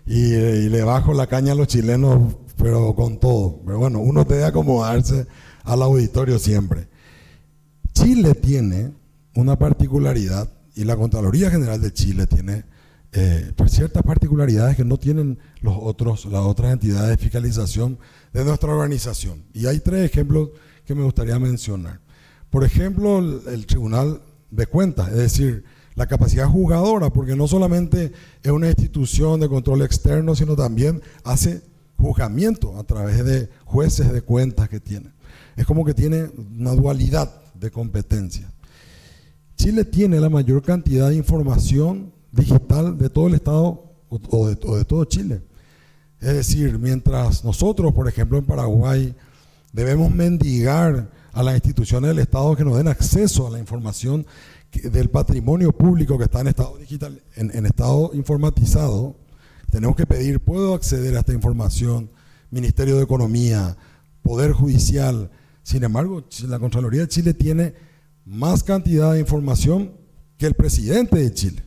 y le bajo la caña a los chilenos, pero con todo. Pero bueno, uno debe acomodarse al auditorio siempre. Chile tiene una particularidad, y la Contraloría General de Chile tiene ciertas particularidades que no tienen las otras entidades de fiscalización de nuestra organización. Y hay 3 ejemplos que me gustaría mencionar. Por ejemplo, el Tribunal de Cuentas, es decir, la capacidad juzgadora, porque no solamente es una institución de control externo, sino también hace juzgamiento a través de jueces de cuentas que tiene. Es como que tiene una dualidad de competencia. Chile tiene la mayor cantidad de información digital de todo el Estado o de todo Chile. Es decir, mientras nosotros, por ejemplo, en Paraguay, debemos mendigar a las instituciones del Estado que nos den acceso a la información del patrimonio público que está en estado digital, en estado informatizado, tenemos que pedir, ¿puedo acceder a esta información? Ministerio de Economía, Poder Judicial. Sin embargo, la Contraloría de Chile tiene más cantidad de información que el presidente de Chile.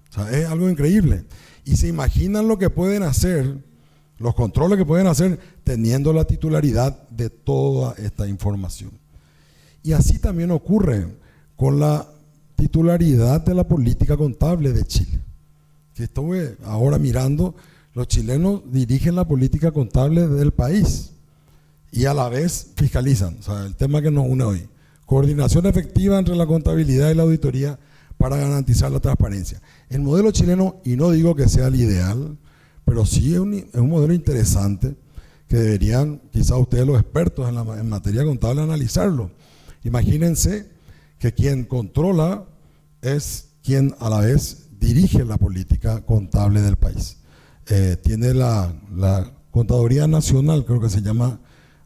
O sea, es algo increíble. Y se imaginan lo que pueden hacer, los controles que pueden hacer teniendo la titularidad de toda esta información. Y así también ocurre con la titularidad de la política contable de Chile. Que estuve ahora mirando, los chilenos dirigen la política contable del país y a la vez fiscalizan. O sea, el tema que nos une hoy. Coordinación efectiva entre la contabilidad y la auditoría para garantizar la transparencia. El modelo chileno, y no digo que sea el ideal, pero sí es un modelo interesante que deberían, quizá ustedes los expertos en materia contable, analizarlo. Imagínense que quien controla es quien a la vez dirige la política contable del país. Tiene la Contaduría Nacional, creo que se llama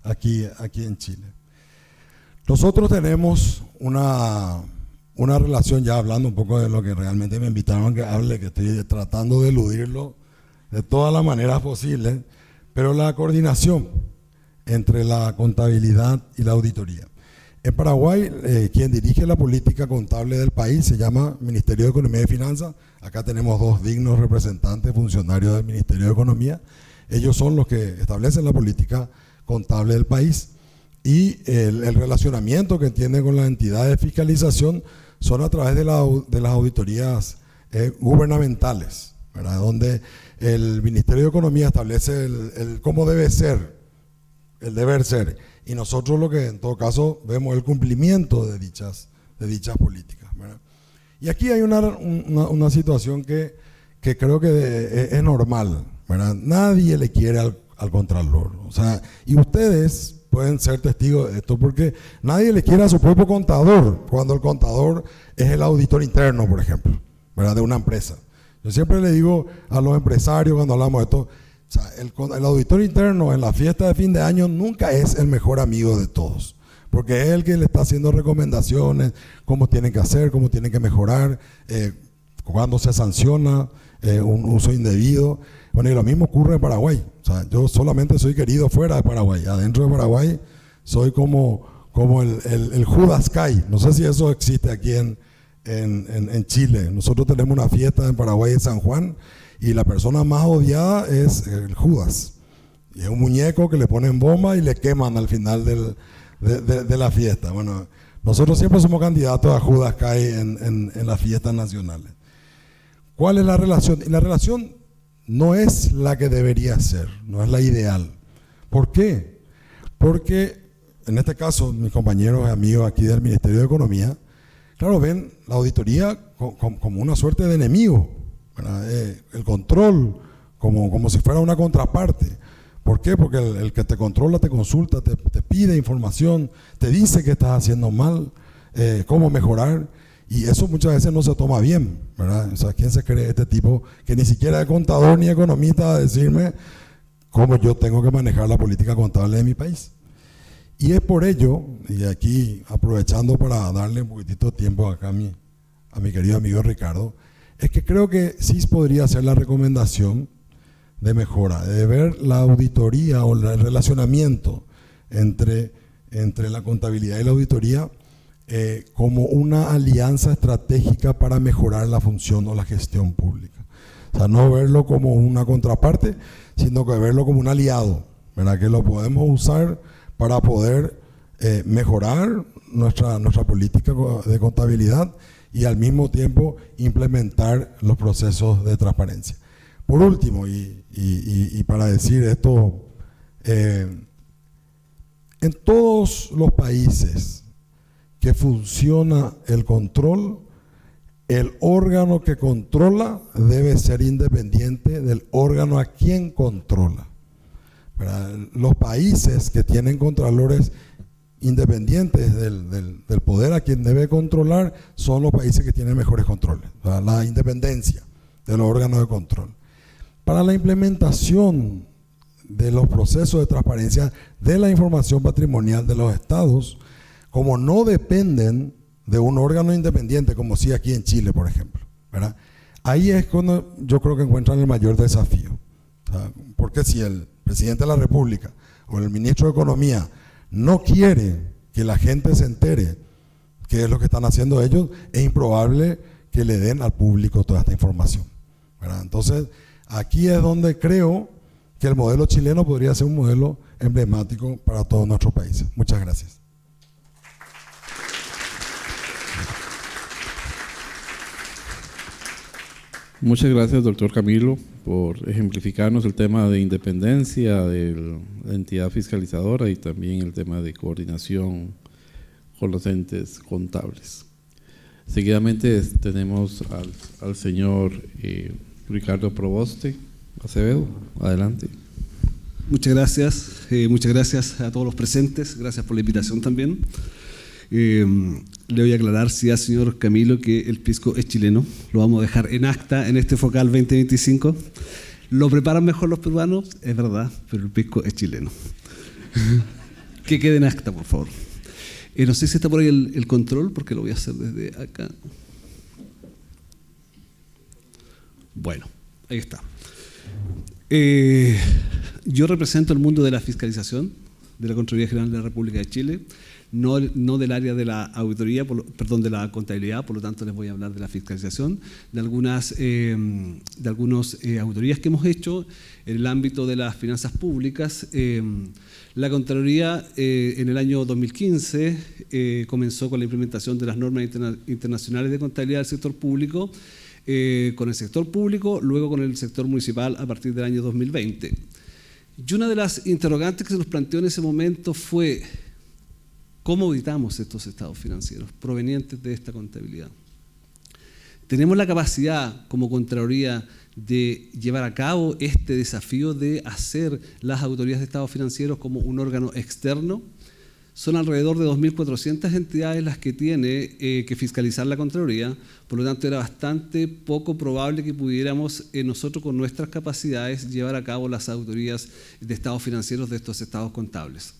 aquí en Chile. Nosotros tenemos una relación, ya hablando un poco de lo que realmente me invitaron a que hable, que estoy tratando de eludirlo de todas las maneras posibles, pero la coordinación entre la contabilidad y la auditoría. En Paraguay, quien dirige la política contable del país se llama Ministerio de Economía y Finanzas. Acá tenemos 2 dignos representantes, funcionarios del Ministerio de Economía. Ellos son los que establecen la política contable del país. Y el relacionamiento que tiene con las entidades de fiscalización son a través de las auditorías gubernamentales, ¿verdad?, donde el Ministerio de Economía establece cómo debe ser, el deber ser, y nosotros lo que en todo caso vemos el cumplimiento de dichas políticas, ¿verdad? Y aquí hay una situación que creo que es normal, ¿verdad? Nadie le quiere al Contralor, o sea, y ustedes pueden ser testigos de esto, porque nadie le quiere a su propio contador cuando el contador es el auditor interno, por ejemplo, ¿verdad?, de una empresa. Yo siempre le digo a los empresarios cuando hablamos de esto, o sea, el auditor interno en la fiesta de fin de año nunca es el mejor amigo de todos, porque es el que le está haciendo recomendaciones, cómo tienen que hacer, cómo tienen que mejorar, cuándo se sanciona un uso indebido. Bueno, y lo mismo ocurre en Paraguay. O sea, yo solamente soy querido fuera de Paraguay. Adentro de Paraguay soy como el Judas Kai. No sé si eso existe aquí en Chile. Nosotros tenemos una fiesta en Paraguay de San Juan y la persona más odiada es el Judas. Y es un muñeco que le ponen bomba y le queman al final de la fiesta. Bueno, nosotros siempre somos candidatos a Judas Kai en las fiestas nacionales. ¿Cuál es la relación? Y la relación no es la que debería ser, no es la ideal. ¿Por qué? Porque en este caso mis compañeros y amigos aquí del Ministerio de Economía, claro, ven la auditoría como una suerte de enemigo, ¿verdad? El control como si fuera una contraparte. ¿Por qué? Porque el que te controla, te consulta, te pide información, te dice que estás haciendo mal, cómo mejorar. Y eso muchas veces no se toma bien, ¿verdad? O sea, ¿quién se cree este tipo que ni siquiera es contador ni economista a decirme cómo yo tengo que manejar la política contable de mi país? Y es por ello, y aquí aprovechando para darle un poquitito de tiempo acá a mi querido amigo Ricardo, es que creo que sí podría ser la recomendación de mejora, de ver la auditoría o el relacionamiento entre la contabilidad y la auditoría como una alianza estratégica para mejorar la función o la gestión pública. O sea, no verlo como una contraparte, sino que verlo como un aliado, ¿verdad? Que lo podemos usar para poder mejorar nuestra política de contabilidad y al mismo tiempo implementar los procesos de transparencia. Por último, y para decir esto, en todos los países que funciona el control, el órgano que controla debe ser independiente del órgano a quien controla. ¿Verdad? Los países que tienen contralores independientes del poder a quien debe controlar son los países que tienen mejores controles, ¿verdad? La independencia de los órganos de control. Para la implementación de los procesos de transparencia de la información patrimonial de los estados, como no dependen de un órgano independiente, como sí aquí en Chile, por ejemplo, ¿verdad? Ahí es cuando yo creo que encuentran el mayor desafío. Porque si el presidente de la República o el ministro de Economía no quiere que la gente se entere qué es lo que están haciendo ellos, es improbable que le den al público toda esta información, ¿verdad? Entonces, aquí es donde creo que el modelo chileno podría ser un modelo emblemático para todos nuestros países. Muchas gracias. Muchas gracias, doctor Camilo, por ejemplificarnos el tema de independencia de la entidad fiscalizadora y también el tema de coordinación con los entes contables. Seguidamente tenemos al señor Ricardo Proboste Acevedo. Adelante. Muchas gracias a todos los presentes, gracias por la invitación también. Le voy a aclarar, sí, al señor Camilo, que el pisco es chileno. Lo vamos a dejar en acta en este Focal 2025. Lo preparan mejor los peruanos, es verdad, pero el pisco es chileno. Que quede en acta, por favor. No sé si está por ahí el control, porque lo voy a hacer desde acá. Bueno, ahí está. Yo represento el mundo de la fiscalización de la Contraloría General de la República de Chile, no del área de la auditoría, de la contabilidad, por lo tanto les voy a hablar de la fiscalización, de algunas auditorías que hemos hecho en el ámbito de las finanzas públicas. La Contraloría en el año 2015 comenzó con la implementación de las normas internacionales de contabilidad del sector público, con el sector público, luego con el sector municipal a partir del año 2020. Y una de las interrogantes que se nos planteó en ese momento fue: ¿cómo auditamos estos estados financieros provenientes de esta contabilidad? ¿Tenemos la capacidad como Contraloría de llevar a cabo este desafío de hacer las auditorías de estados financieros como un órgano externo? Son alrededor de 2.400 entidades las que tiene que fiscalizar la Contraloría, por lo tanto era bastante poco probable que pudiéramos nosotros con nuestras capacidades llevar a cabo las auditorías de estados financieros de estos estados contables.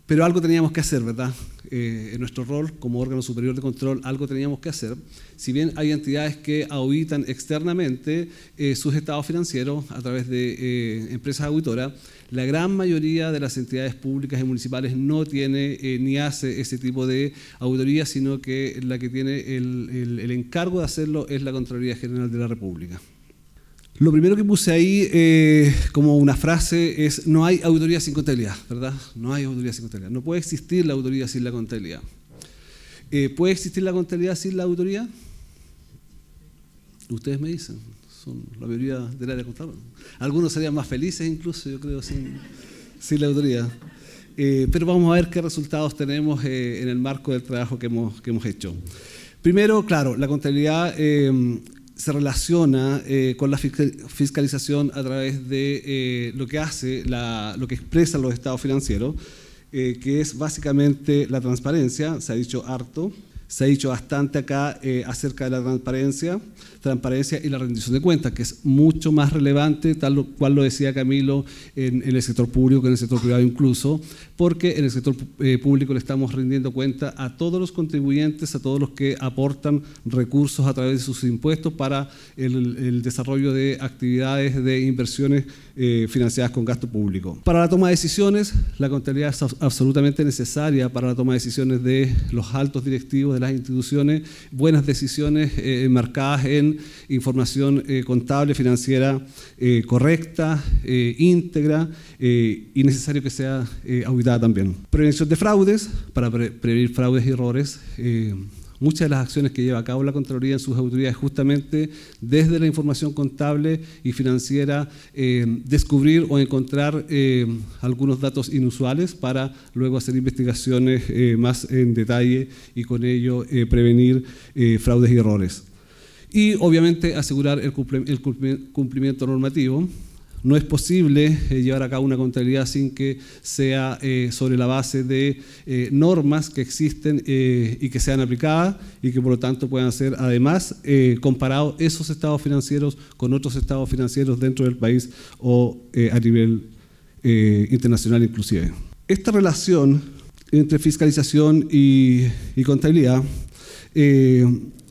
Pero algo teníamos que hacer, ¿verdad? En nuestro rol como órgano superior de control, algo teníamos que hacer. Si bien hay entidades que auditan externamente sus estados financieros a través de empresas auditoras, la gran mayoría de las entidades públicas y municipales no tiene ni hace ese tipo de auditoría, sino que la que tiene el encargo de hacerlo es la Contraloría General de la República. Lo primero que puse ahí como una frase es: no hay auditoría sin contabilidad, ¿verdad? No hay auditoría sin contabilidad. No puede existir la auditoría sin la contabilidad. ¿Puede existir la contabilidad sin la auditoría? Ustedes me dicen, son la mayoría del área contable. Algunos serían más felices incluso, yo creo, sin la auditoría. Pero vamos a ver qué resultados tenemos en el marco del trabajo que hemos hecho. Primero, claro, la contabilidad se relaciona con la fiscalización a través de lo que hace, lo que expresan los estados financieros, que es básicamente la transparencia. Se ha dicho harto, se ha dicho bastante acá acerca de la transparencia y la rendición de cuentas, que es mucho más relevante, tal cual lo decía Camilo, en el sector público que en el sector privado incluso, porque en el sector público le estamos rindiendo cuenta a todos los contribuyentes, a todos los que aportan recursos a través de sus impuestos para el desarrollo de actividades de inversiones financiadas con gasto público. Para la toma de decisiones, la contabilidad es absolutamente necesaria para la toma de decisiones de los altos directivos de las instituciones, buenas decisiones marcadas en información contable, financiera correcta, íntegra y necesario que sea auditada también. Prevención de fraudes, para prevenir fraudes y errores. Muchas de las acciones que lleva a cabo la Contraloría en sus auditorías es justamente desde la información contable y financiera descubrir o encontrar algunos datos inusuales para luego hacer investigaciones más en detalle y con ello prevenir fraudes y errores. Y obviamente asegurar el cumplimiento normativo. No es posible llevar a cabo una contabilidad sin que sea sobre la base de normas que existen y que sean aplicadas y que por lo tanto puedan ser además comparados esos estados financieros con otros estados financieros dentro del país o a nivel internacional inclusive. Esta relación entre fiscalización y contabilidad,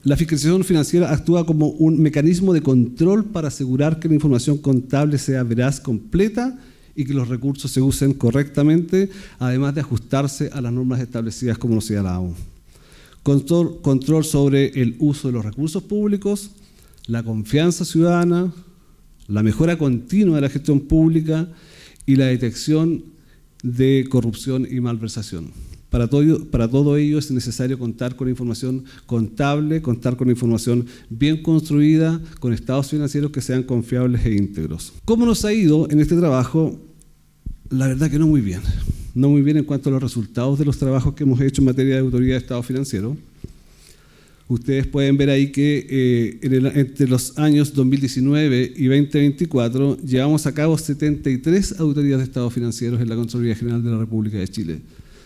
la fiscalización financiera actúa como un mecanismo de control para asegurar que la información contable sea veraz, completa y que los recursos se usen correctamente, además de ajustarse a las normas establecidas como lo señalábamos. Control sobre el uso de los recursos públicos, la confianza ciudadana, la mejora continua de la gestión pública y la detección de corrupción y malversación. Para todo ello es necesario contar con información contable, contar con información bien construida, con estados financieros que sean confiables e íntegros. ¿Cómo nos ha ido en este trabajo? La verdad que no muy bien. No muy bien en cuanto a los resultados de los trabajos que hemos hecho en materia de auditoría de estado financiero. Ustedes pueden ver ahí que entre los años 2019 y 2024 llevamos a cabo 73 auditorías de estados financieros en la Contraloría General de la República de Chile.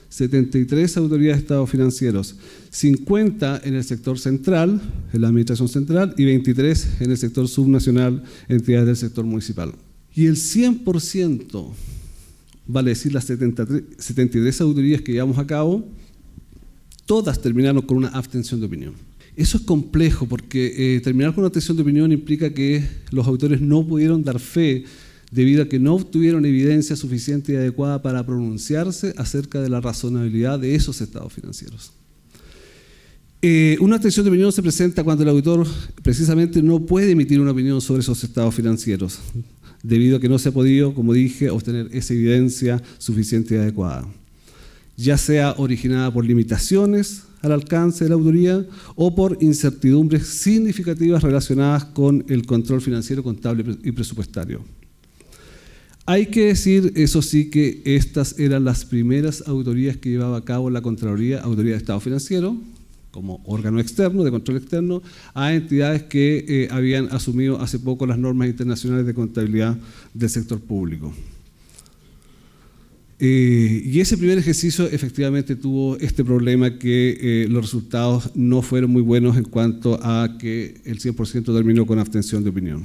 73 auditorías de estados financieros, 50 en el sector central, en la administración central, y 23 en el sector subnacional, entidades del sector municipal. Y el 100%, vale decir las 73 auditorías que llevamos a cabo, todas terminaron con una abstención de opinión. Eso es complejo porque terminar con una abstención de opinión implica que los auditores no pudieron dar fe debido a que no obtuvieron evidencia suficiente y adecuada para pronunciarse acerca de la razonabilidad de esos estados financieros. Una abstención de opinión se presenta cuando el auditor precisamente no puede emitir una opinión sobre esos estados financieros, debido a que no se ha podido, como dije, obtener esa evidencia suficiente y adecuada, ya sea originada por limitaciones al alcance de la auditoría o por incertidumbres significativas relacionadas con el control financiero, contable y presupuestario. Hay que decir, eso sí, que estas eran las primeras auditorías que llevaba a cabo la Contraloría, Auditoría de Estado Financiero, como órgano externo, de control externo, a entidades que habían asumido hace poco las normas internacionales de contabilidad del sector público. Y ese primer ejercicio efectivamente tuvo este problema que los resultados no fueron muy buenos en cuanto a que el 100% terminó con abstención de opinión.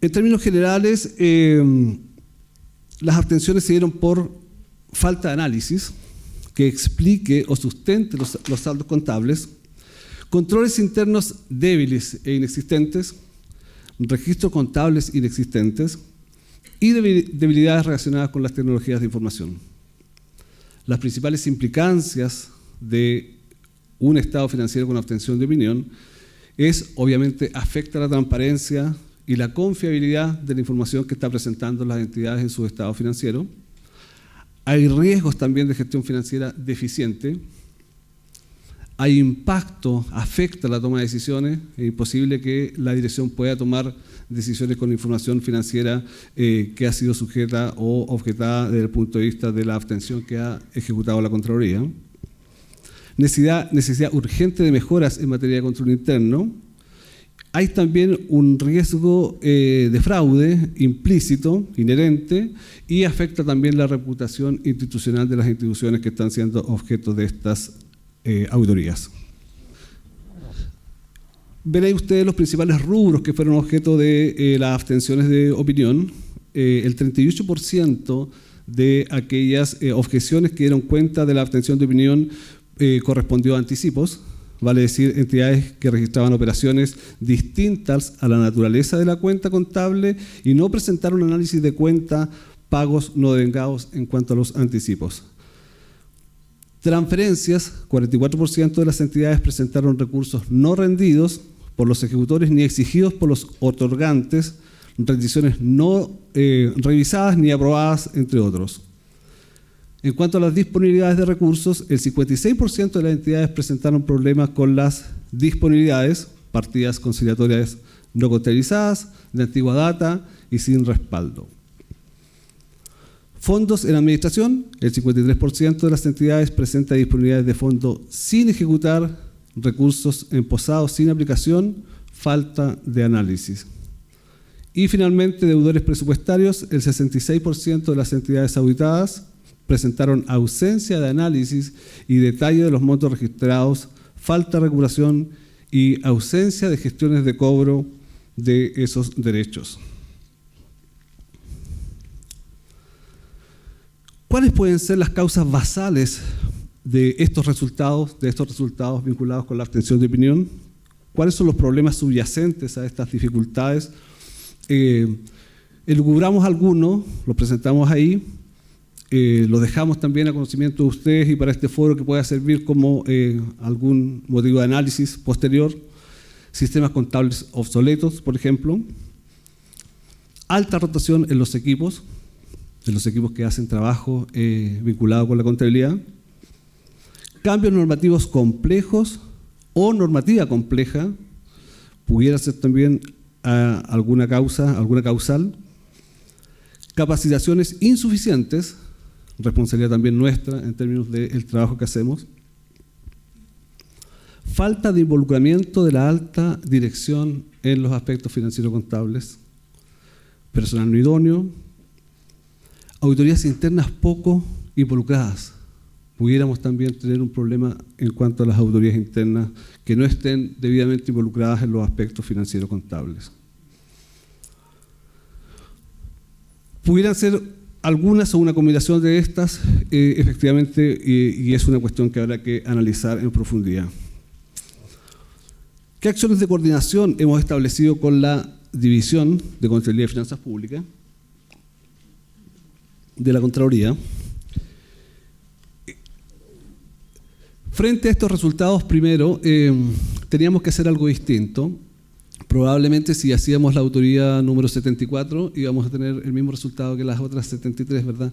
En términos generales, las abstenciones se dieron por falta de análisis que explique o sustente los saldos contables, controles internos débiles e inexistentes, registros contables inexistentes y debilidades relacionadas con las tecnologías de información. Las principales implicancias de un estado financiero con abstención de opinión es, obviamente, afecta a la transparencia y la confiabilidad de la información que está presentando las entidades en su estado financiero. Hay riesgos también de gestión financiera deficiente. Hay impacto, afecta la toma de decisiones. Es imposible que la dirección pueda tomar decisiones con información financiera que ha sido sujeta o objetada desde el punto de vista de la abstención que ha ejecutado la Contraloría. Necesidad urgente de mejoras en materia de control interno. Hay también un riesgo de fraude implícito, inherente, y afecta también la reputación institucional de las instituciones que están siendo objeto de estas auditorías. Veréis ustedes los principales rubros que fueron objeto de las abstenciones de opinión. El 38% de aquellas objeciones que dieron cuenta de la abstención de opinión correspondió a anticipos, vale decir, entidades que registraban operaciones distintas a la naturaleza de la cuenta contable y no presentaron análisis de cuenta, pagos no devengados en cuanto a los anticipos. Transferencias, 44% de las entidades presentaron recursos no rendidos por los ejecutores ni exigidos por los otorgantes, rendiciones no revisadas ni aprobadas, entre otros. En cuanto a las disponibilidades de recursos, el 56% de las entidades presentaron problemas con las disponibilidades, partidas conciliatorias no contabilizadas, de antigua data y sin respaldo. Fondos en administración, el 53% de las entidades presenta disponibilidades de fondo sin ejecutar, recursos emposados sin aplicación, falta de análisis. Y finalmente, deudores presupuestarios, el 66% de las entidades auditadas presentaron ausencia de análisis y detalle de los montos registrados, falta de recuperación y ausencia de gestiones de cobro de esos derechos. ¿Cuáles pueden ser las causas basales de estos resultados vinculados con la abstención de opinión? ¿Cuáles son los problemas subyacentes a estas dificultades? Elucubramos algunos, los presentamos ahí. Lo dejamos también a conocimiento de ustedes y para este foro que pueda servir como algún motivo de análisis posterior. Sistemas contables obsoletos, por ejemplo. Alta rotación en los equipos que hacen trabajo vinculado con la contabilidad. Cambios normativos complejos o normativa compleja, pudiera ser también alguna causal. Capacitaciones insuficientes, responsabilidad también nuestra en términos del trabajo que hacemos. Falta de involucramiento de la alta dirección en los aspectos financieros contables. Personal no idóneo. Auditorías internas poco involucradas. Pudiéramos también tener un problema en cuanto a las auditorías internas que no estén debidamente involucradas en los aspectos financieros contables. Pudieran ser algunas o una combinación de estas, efectivamente, y es una cuestión que habrá que analizar en profundidad. ¿Qué acciones de coordinación hemos establecido con la División de Contabilidad y Finanzas Públicas de la Contraloría? Frente a estos resultados, primero, teníamos que hacer algo distinto. Probablemente si hacíamos la auditoría número 74 íbamos a tener el mismo resultado que las otras 73, ¿verdad?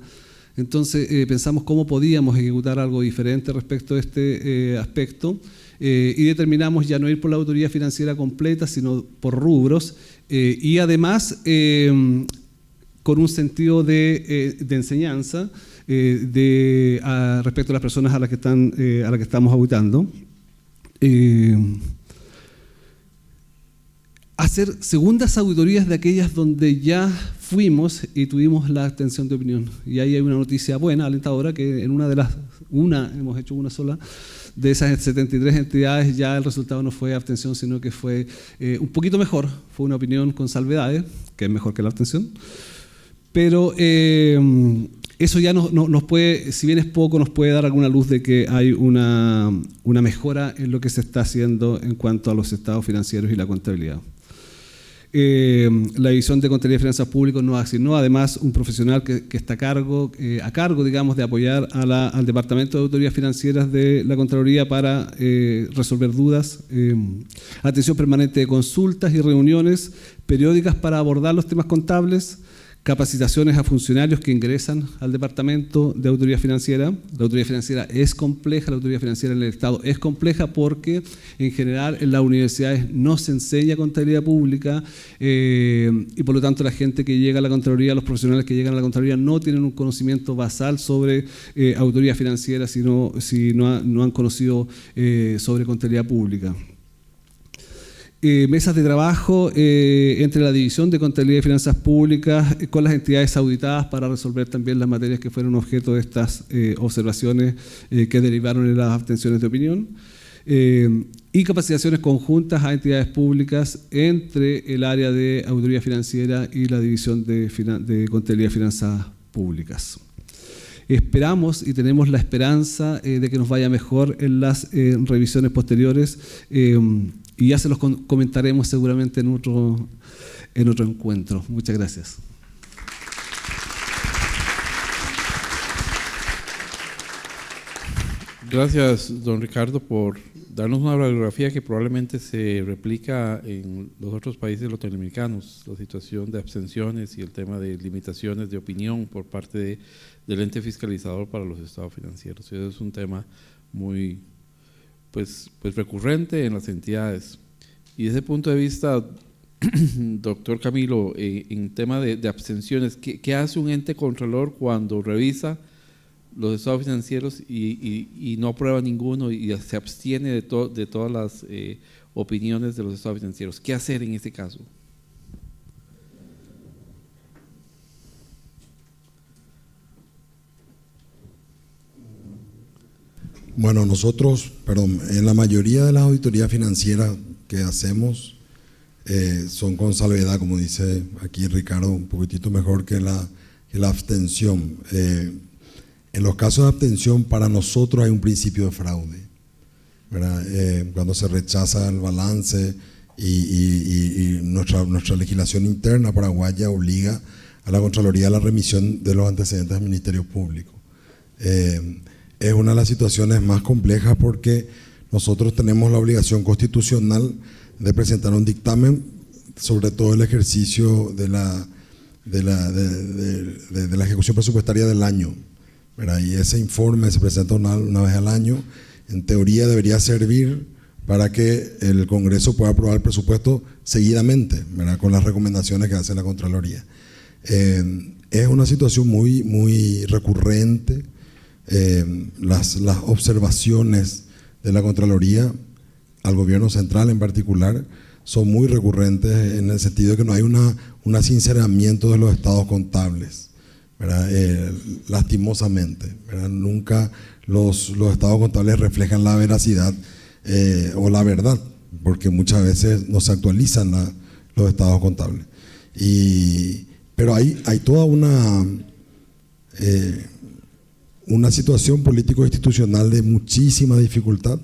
Entonces pensamos cómo podíamos ejecutar algo diferente respecto a este aspecto y determinamos ya no ir por la auditoría financiera completa, sino por rubros y además con un sentido de enseñanza respecto a las personas a las que estamos auditando. hacer segundas auditorías de aquellas donde ya fuimos y tuvimos la abstención de opinión. Y ahí hay una noticia buena, alentadora, que en hemos hecho una sola, de esas 73 entidades ya el resultado no fue abstención, sino que fue un poquito mejor, fue una opinión con salvedades, que es mejor que la abstención. Pero eso ya nos puede, si bien es poco, nos puede dar alguna luz de que hay una mejora en lo que se está haciendo en cuanto a los estados financieros y la contabilidad. La División de Contabilidad y Finanzas Públicas nos asignó además un profesional que está a cargo, digamos, de apoyar al Departamento de Auditorías Financieras de la Contraloría para resolver dudas, atención permanente de consultas y reuniones periódicas para abordar los temas contables, capacitaciones a funcionarios que ingresan al Departamento de Auditoría Financiera. La auditoría financiera es compleja, la auditoría financiera en el Estado es compleja porque en general en las universidades no se enseña contabilidad pública y por lo tanto la gente que llega a la Contraloría, los profesionales que llegan a la Contraloría no tienen un conocimiento basal sobre auditoría financiera si no han conocido sobre contabilidad pública. Mesas de trabajo entre la División de Contabilidad y Finanzas Públicas con las entidades auditadas para resolver también las materias que fueron objeto de estas observaciones que derivaron en las abstenciones de opinión, y capacitaciones conjuntas a entidades públicas entre el área de auditoría financiera y la División de Contabilidad y Finanzas Públicas. Esperamos y tenemos la esperanza de que nos vaya mejor en las revisiones posteriores y ya se los comentaremos seguramente en otro encuentro. Muchas gracias. Gracias, don Ricardo, por darnos una radiografía que probablemente se replica en los otros países latinoamericanos, la situación de abstenciones y el tema de limitaciones de opinión por parte del ente fiscalizador para los estados financieros. Y eso es un tema muy pues recurrente en las entidades. Y desde ese punto de vista, doctor Camilo, en tema de abstenciones, ¿qué hace un ente controlador cuando revisa los estados financieros y no aprueba ninguno y se abstiene de todas las opiniones de los estados financieros? ¿Qué hacer en ese caso? Bueno, en la mayoría de las auditorías financieras que hacemos son con salvedad, como dice aquí Ricardo, un poquitito mejor que la abstención. En los casos de abstención, para nosotros hay un principio de fraude, ¿verdad? Cuando se rechaza el balance y nuestra legislación interna paraguaya obliga a la Contraloría a la remisión de los antecedentes del Ministerio Público. Es una de las situaciones más complejas porque nosotros tenemos la obligación constitucional de presentar un dictamen sobre todo el ejercicio de la ejecución presupuestaria del año, ¿verdad? Y ese informe se presenta una vez al año. En teoría debería servir para que el Congreso pueda aprobar el presupuesto seguidamente, ¿verdad? Con las recomendaciones que hace la Contraloría. Es una situación muy, muy recurrente. Las observaciones de la Contraloría al gobierno central en particular son muy recurrentes en el sentido de que no hay un sinceramiento de los estados contables, ¿verdad? Lastimosamente, ¿verdad? Nunca los estados contables reflejan la veracidad o la verdad, porque muchas veces no se actualizan los estados contables. Pero hay toda una situación político-institucional de muchísima dificultad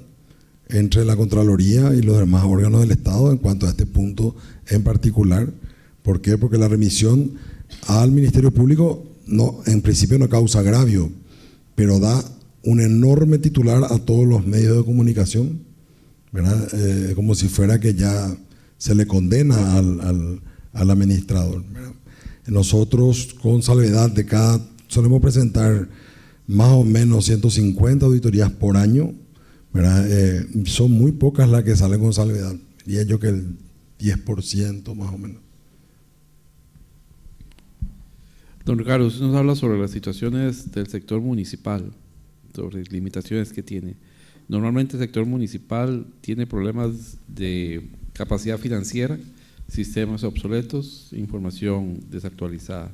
entre la Contraloría y los demás órganos del Estado en cuanto a este punto en particular. ¿Por qué? Porque la remisión al Ministerio Público en principio no causa agravio, pero da un enorme titular a todos los medios de comunicación, ¿verdad? Como si fuera que ya se le condena al administrador, ¿verdad? Nosotros, con salvedad solemos presentar más o menos 150 auditorías por año, ¿verdad? Son muy pocas las que salen con salvedad, diría yo que el 10% más o menos. Don Ricardo, usted nos habla sobre las situaciones del sector municipal, sobre limitaciones que tiene. Normalmente el sector municipal tiene problemas de capacidad financiera sistemas obsoletos, información desactualizada.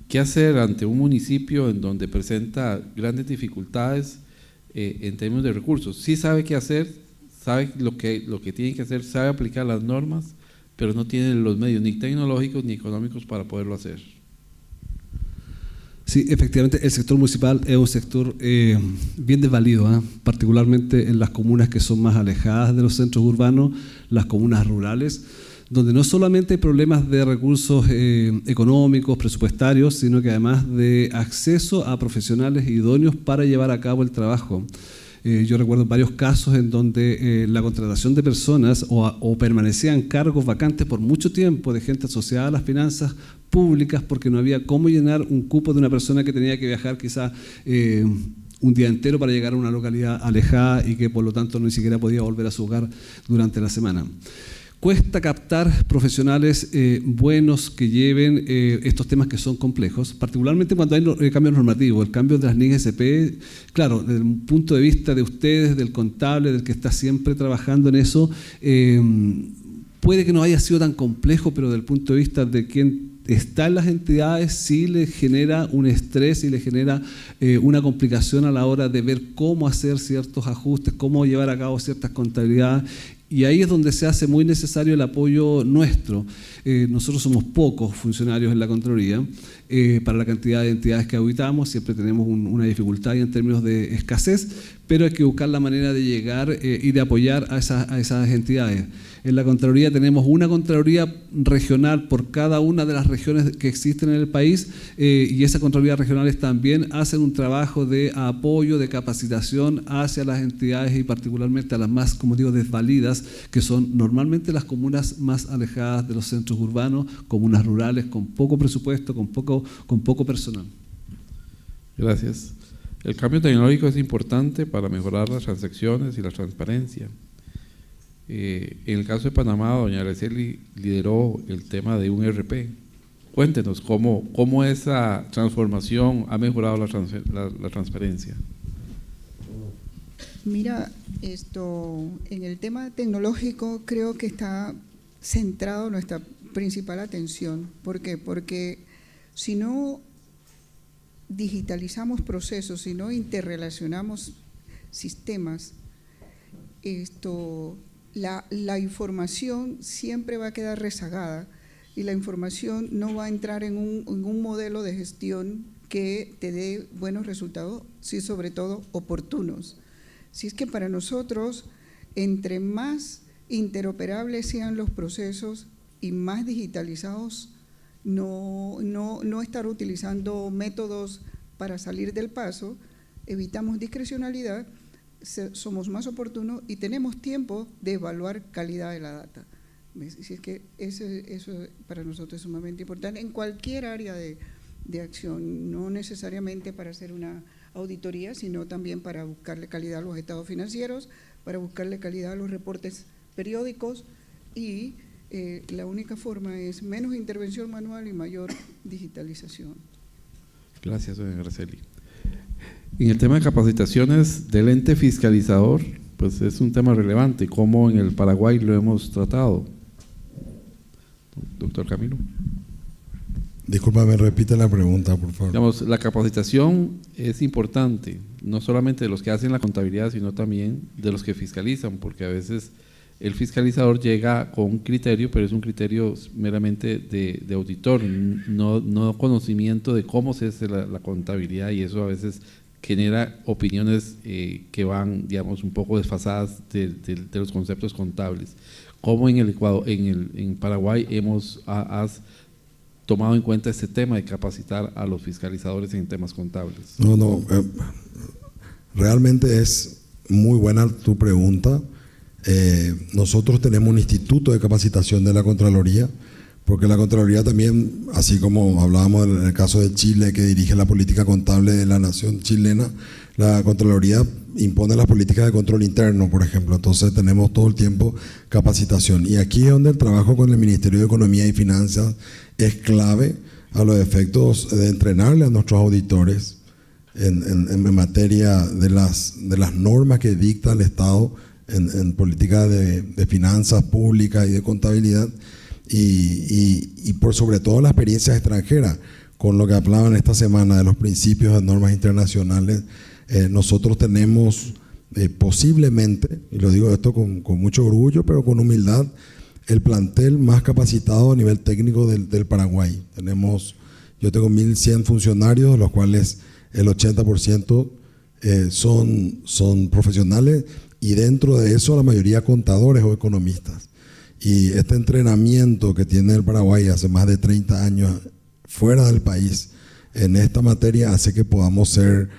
¿Qué hacer ante un municipio en donde presenta grandes dificultades en términos de recursos? Sí sabe qué hacer, sabe lo que tiene que hacer, sabe aplicar las normas, pero no tiene los medios ni tecnológicos ni económicos para poderlo hacer. Sí, efectivamente, el sector municipal es un sector bien desvalido, particularmente en las comunas que son más alejadas de los centros urbanos, las comunas rurales, donde no solamente hay problemas de recursos económicos, presupuestarios, sino que además de acceso a profesionales idóneos para llevar a cabo el trabajo. Yo recuerdo varios casos en donde la contratación de personas o permanecían cargos vacantes por mucho tiempo de gente asociada a las finanzas públicas porque no había cómo llenar un cupo de una persona que tenía que viajar quizá un día entero para llegar a una localidad alejada y que por lo tanto ni siquiera podía volver a su hogar durante la semana. Cuesta captar profesionales buenos que lleven estos temas que son complejos, particularmente cuando hay cambios normativos. El cambio de las NIC-SP, claro, desde el punto de vista de ustedes, del contable, del que está siempre trabajando en eso, puede que no haya sido tan complejo, pero desde el punto de vista de quien está en las entidades sí le genera un estrés y le genera una complicación a la hora de ver cómo hacer ciertos ajustes, cómo llevar a cabo ciertas contabilidades. Y ahí es donde se hace muy necesario el apoyo nuestro. Nosotros somos pocos funcionarios en la Contraloría. Para la cantidad de entidades que auditamos siempre tenemos una dificultad en términos de escasez, pero hay que buscar la manera de llegar y de apoyar a esas entidades. En la Contraloría tenemos una Contraloría regional por cada una de las regiones que existen en el país y esas Contralorías regionales también hacen un trabajo de apoyo, de capacitación hacia las entidades y particularmente a las más, como digo, desvalidas, que son normalmente las comunas más alejadas de los centros urbanos, comunas rurales con poco presupuesto, con poco personal. Gracias. El cambio tecnológico es importante para mejorar las transacciones y la transparencia. En el caso de Panamá, doña Araceli lideró el tema de un ERP. Cuéntenos cómo esa transformación ha mejorado la transparencia. Mira, en el tema tecnológico creo que está centrado nuestra principal atención. ¿Por qué? Porque si no digitalizamos procesos, si no interrelacionamos sistemas, la información siempre va a quedar rezagada y la información no va a entrar en un modelo de gestión que te dé buenos resultados, sí, sobre todo oportunos. Si es que para nosotros, entre más interoperables sean los procesos y más digitalizados, no estar utilizando métodos para salir del paso, evitamos discrecionalidad, somos más oportunos y tenemos tiempo de evaluar calidad de la data. Si es que eso para nosotros es sumamente importante en cualquier área de acción, no necesariamente para hacer una auditoría, sino también para buscarle calidad a los estados financieros, para buscarle calidad a los reportes periódicos y la única forma es menos intervención manual y mayor digitalización. Gracias, doña Araceli. En el tema de capacitaciones del ente fiscalizador, pues es un tema relevante, como en el Paraguay lo hemos tratado. Doctor Camilo. Discúlpame, repite la pregunta, por favor. Digamos, la capacitación es importante, no solamente de los que hacen la contabilidad, sino también de los que fiscalizan, porque a veces el fiscalizador llega con un criterio, pero es un criterio meramente de auditor, no conocimiento de cómo se hace la contabilidad, y eso a veces genera opiniones que van, digamos, un poco desfasadas de los conceptos contables. ¿Cómo en el Ecuador, en Paraguay has tomado en cuenta este tema de capacitar a los fiscalizadores en temas contables? Realmente es muy buena tu pregunta. Nosotros tenemos un instituto de capacitación de la Contraloría, porque la Contraloría también, así como hablábamos en el caso de Chile, que dirige la política contable de la nación chilena, la Contraloría impone las políticas de control interno, por ejemplo. Entonces tenemos todo el tiempo capacitación. Y aquí es donde el trabajo con el Ministerio de Economía y Finanzas es clave a los efectos de entrenarle a nuestros auditores en materia de las normas que dicta el Estado en política de finanzas públicas y de contabilidad, y por sobre todo la experiencia extranjera, con lo que hablaban esta semana de los principios de normas internacionales. Nosotros tenemos posiblemente, y lo digo esto con mucho orgullo, pero con humildad, el plantel más capacitado a nivel técnico del Paraguay. Yo tengo 1.100 funcionarios, de los cuales el 80% son profesionales, y dentro de eso la mayoría contadores o economistas. Y este entrenamiento que tiene el Paraguay hace más de 30 años fuera del país en esta materia hace que podamos ser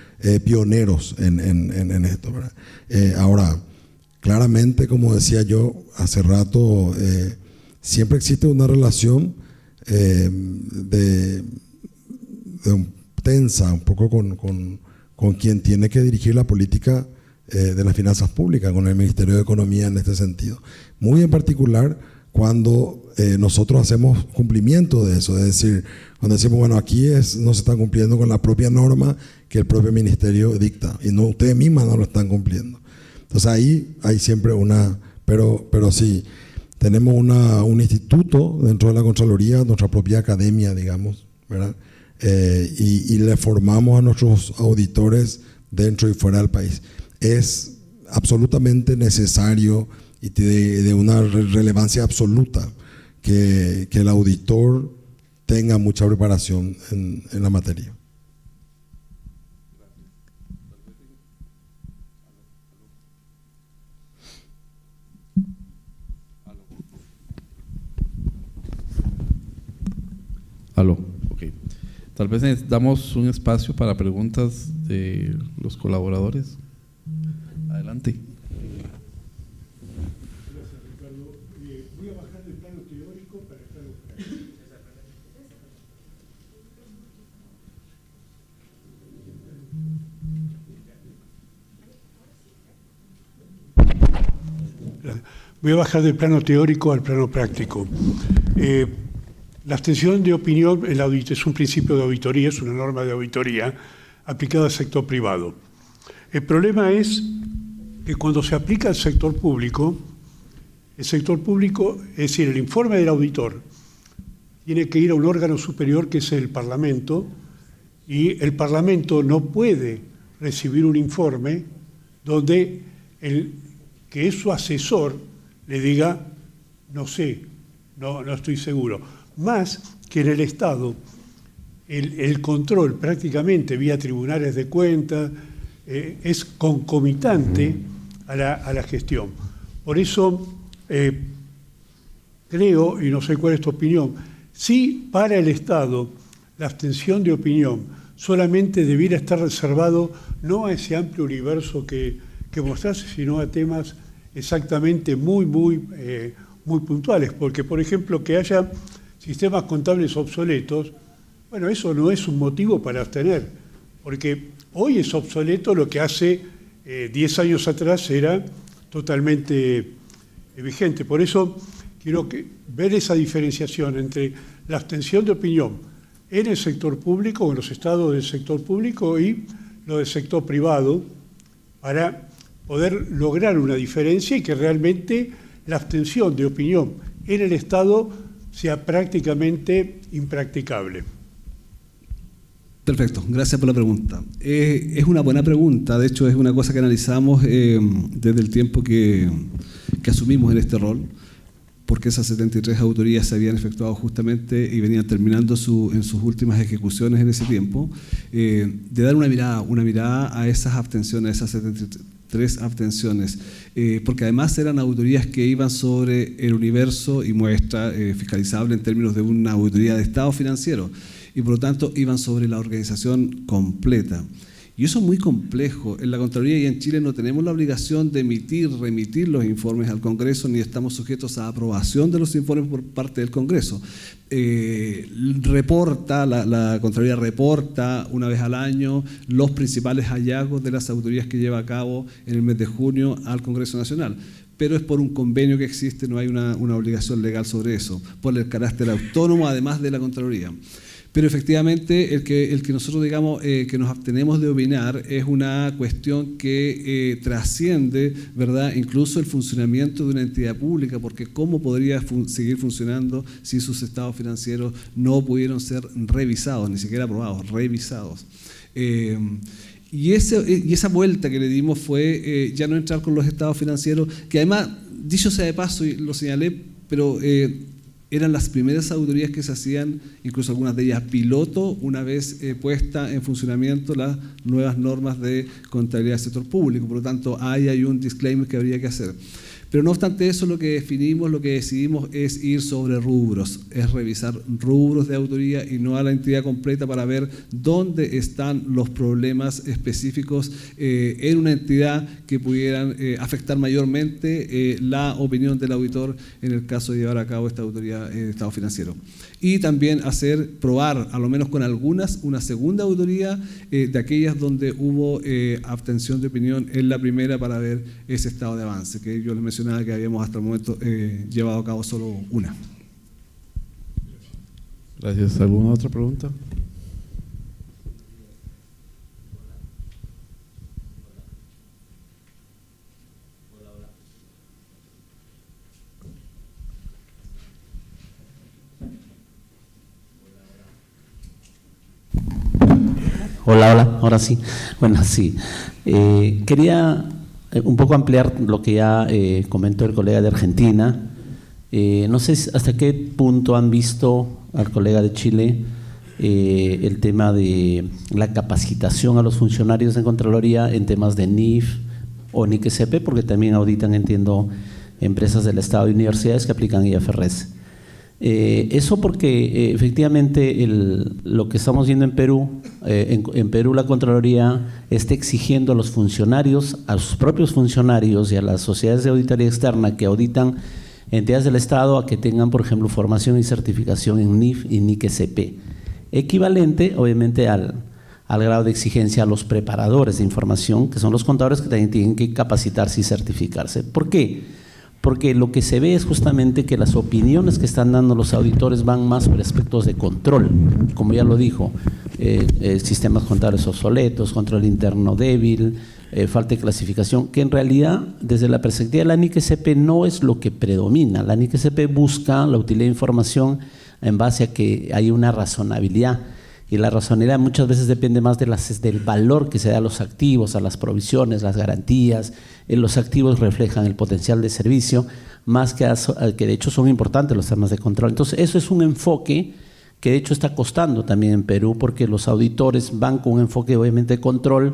pioneros en esto, ¿verdad? Ahora, claramente, como decía yo hace rato, siempre existe una relación tensa un poco con quien tiene que dirigir la política de las finanzas públicas, con el Ministerio de Economía en este sentido. Muy en particular cuando nosotros hacemos cumplimiento de eso, es decir, cuando decimos, bueno, aquí no se está cumpliendo con la propia norma que el propio ministerio dicta, y no, ustedes mismas no lo están cumpliendo. Entonces ahí hay siempre pero sí, tenemos un instituto dentro de la Contraloría, nuestra propia academia, digamos, ¿verdad? Y le formamos a nuestros auditores dentro y fuera del país. Es absolutamente necesario y de una relevancia absoluta que el auditor tenga mucha preparación en la materia. Aló, ok. Tal vez damos un espacio para preguntas de los colaboradores. Adelante. Gracias, Ricardo. Voy a bajar del plano teórico para el plano práctico. Voy a bajar del plano teórico al plano práctico. La abstención de opinión es un principio de auditoría, es una norma de auditoría aplicada al sector privado. El problema es que cuando se aplica al sector público, es decir, el informe del auditor tiene que ir a un órgano superior que es el Parlamento, y el Parlamento no puede recibir un informe donde que es su asesor le diga, no sé, no estoy seguro. Más que en el Estado, el control prácticamente vía tribunales de cuentas es concomitante a la gestión. Por eso creo, y no sé cuál es tu opinión, si para el Estado la abstención de opinión solamente debiera estar reservado no a ese amplio universo que mostraste, sino a temas exactamente muy puntuales. Porque, por ejemplo, que haya sistemas contables obsoletos, bueno, eso no es un motivo para abstener, porque hoy es obsoleto lo que hace 10 años atrás era totalmente vigente. Por eso quiero ver esa diferenciación entre la abstención de opinión en el sector público, en los estados del sector público, y lo del sector privado, para poder lograr una diferencia y que realmente la abstención de opinión en el Estado sea prácticamente impracticable. Perfecto, gracias por la pregunta. Es una buena pregunta, de hecho es una cosa que analizamos desde el tiempo que asumimos en este rol, porque esas 73 auditorías se habían efectuado justamente y venían terminando en sus últimas ejecuciones en ese tiempo, de dar una mirada a esas abstenciones, a esas 73 abstenciones, porque además eran auditorías que iban sobre el universo y muestra fiscalizable en términos de una auditoría de estado financiero, y por lo tanto iban sobre la organización completa. Y eso es muy complejo. En la Contraloría y en Chile no tenemos la obligación de remitir los informes al Congreso, ni estamos sujetos a aprobación de los informes por parte del Congreso. La Contraloría reporta una vez al año los principales hallazgos de las auditorías que lleva a cabo en el mes de junio al Congreso Nacional. Pero es por un convenio que existe, no hay una obligación legal sobre eso, por el carácter autónomo además de la Contraloría. Pero efectivamente el que nosotros digamos que nos abstenemos de opinar es una cuestión que trasciende, ¿verdad?, incluso el funcionamiento de una entidad pública, porque ¿cómo podría seguir funcionando si sus estados financieros no pudieron ser revisados, ni siquiera aprobados, revisados? Y esa vuelta que le dimos fue ya no entrar con los estados financieros, que además, dicho sea de paso, y lo señalé, pero eran las primeras auditorías que se hacían, incluso algunas de ellas piloto, una vez puesta en funcionamiento las nuevas normas de contabilidad del sector público. Por lo tanto, ahí hay un disclaimer que habría que hacer. Pero no obstante eso, lo que definimos, lo que decidimos es ir sobre rubros, es revisar rubros de auditoría y no a la entidad completa para ver dónde están los problemas específicos en una entidad que pudieran afectar mayormente la opinión del auditor en el caso de llevar a cabo esta auditoría de estado financiero. Y también probar, a lo menos con algunas, una segunda auditoría de aquellas donde hubo abstención de opinión en la primera para ver ese estado de avance, que yo les mencionaba que habíamos hasta el momento llevado a cabo solo una. Gracias. ¿Alguna otra pregunta? Hola, ahora sí. Bueno, sí. Quería un poco ampliar lo que ya comentó el colega de Argentina. No sé hasta qué punto han visto al colega de Chile el tema de la capacitación a los funcionarios en Contraloría en temas de NIF o NIC-CP, porque también auditan, entiendo, empresas del Estado y universidades que aplican IFRS. Eso porque efectivamente lo que estamos viendo en Perú, en Perú la Contraloría está exigiendo a los funcionarios, a sus propios funcionarios y a las sociedades de auditoría externa que auditan entidades del Estado a que tengan, por ejemplo, formación y certificación en NIF y NIC-CP, equivalente obviamente al grado de exigencia a los preparadores de información, que son los contadores que también tienen que capacitarse y certificarse. ¿Por qué? Porque lo que se ve es justamente que las opiniones que están dando los auditores van más por aspectos de control, como ya lo dijo, sistemas contables obsoletos, control interno débil, falta de clasificación, que en realidad desde la perspectiva de la NIC-CP no es lo que predomina. La NIC-CP busca la utilidad de información en base a que hay una razonabilidad, y la razonabilidad muchas veces depende más del valor que se da a los activos, a las provisiones, las garantías. Los activos reflejan el potencial de servicio, más que de hecho son importantes los temas de control. Entonces eso es un enfoque que de hecho está costando también en Perú, porque los auditores van con un enfoque obviamente de control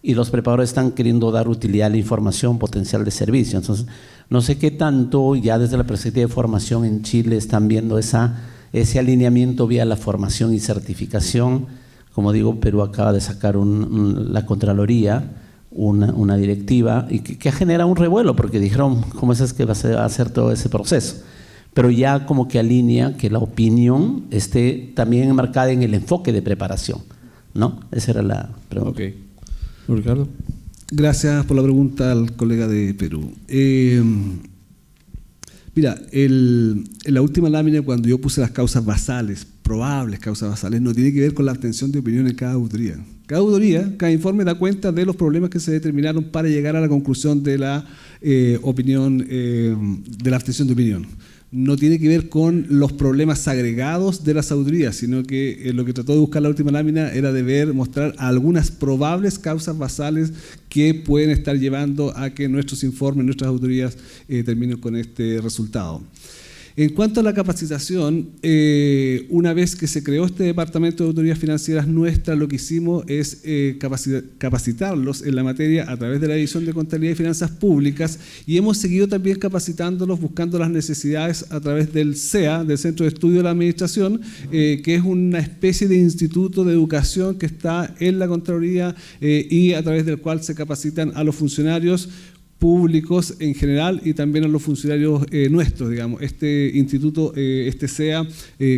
y los preparadores están queriendo dar utilidad a la información, potencial de servicio. Entonces no sé qué tanto ya desde la perspectiva de formación en Chile están viendo ese alineamiento vía la formación y certificación. Como digo, Perú acaba de sacar la Contraloría una directiva y que genera un revuelo, porque dijeron, ¿cómo es que va a hacer todo ese proceso? Pero ya como que alinea que la opinión esté también enmarcada en el enfoque de preparación, ¿no? Esa era la pregunta. Ok. Ricardo. Gracias por la pregunta al colega de Perú. Mira, en la última lámina, cuando yo puse las causas basales, probables causas basales, no tiene que ver con la abstención de opinión en cada auditoría. Cada auditoría, cada informe da cuenta de los problemas que se determinaron para llegar a la conclusión de la opinión, de la abstención de opinión. No tiene que ver con los problemas agregados de las auditorías, sino que lo que trató de buscar la última lámina era de mostrar algunas probables causas basales que pueden estar llevando a que nuestros informes, nuestras auditorías terminen con este resultado. En cuanto a la capacitación, una vez que se creó este Departamento de Auditorías Financieras nuestra, lo que hicimos es capacitarlos en la materia a través de la División de Contabilidad y Finanzas Públicas, y hemos seguido también capacitándolos, buscando las necesidades a través del CEA, del Centro de Estudio de la Administración, que es una especie de instituto de educación que está en la Contraloría y a través del cual se capacitan a los funcionarios públicos en general y también a los funcionarios nuestros, digamos. Este instituto, este CEA,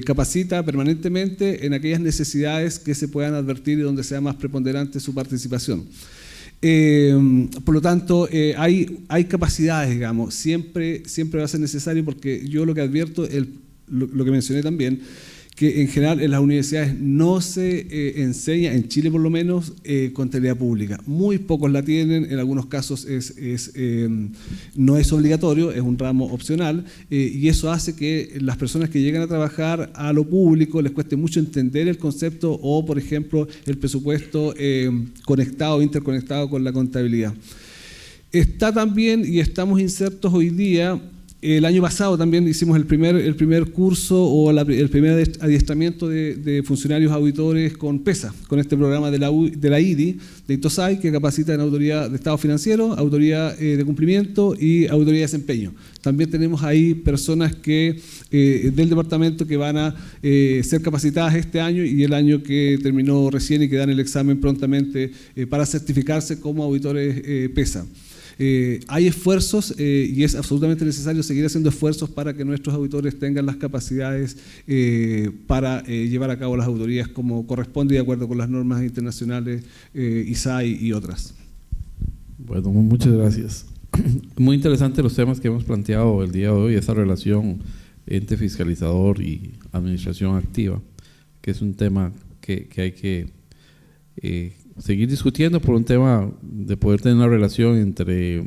capacita permanentemente en aquellas necesidades que se puedan advertir y donde sea más preponderante su participación. Por lo tanto, hay capacidades, digamos, siempre va a ser necesario, porque yo lo que advierto, lo que mencioné también, que en general en las universidades no se enseña, en Chile por lo menos, contabilidad pública. Muy pocos la tienen, en algunos casos no es obligatorio, es un ramo opcional, y eso hace que las personas que llegan a trabajar a lo público les cueste mucho entender el concepto o, por ejemplo, el presupuesto conectado, interconectado con la contabilidad. Está también, y estamos insertos hoy día, el año pasado también hicimos el primer curso o el primer adiestramiento de funcionarios auditores con PESA, con este programa de la IDI, de ITOSAI, que capacita en autoridad de Estado Financiero, autoridad de cumplimiento y autoridad de desempeño. También tenemos ahí personas del departamento que van a ser capacitadas este año y el año que terminó recién y que dan el examen prontamente para certificarse como auditores PESA. Hay esfuerzos y es absolutamente necesario seguir haciendo esfuerzos para que nuestros auditores tengan las capacidades para llevar a cabo las auditorías como corresponde y de acuerdo con las normas internacionales ISAI y otras. Bueno, muchas gracias. Muy interesante los temas que hemos planteado el día de hoy, esa relación ente fiscalizador y administración activa, que es un tema que hay que seguir discutiendo por un tema de poder tener una relación entre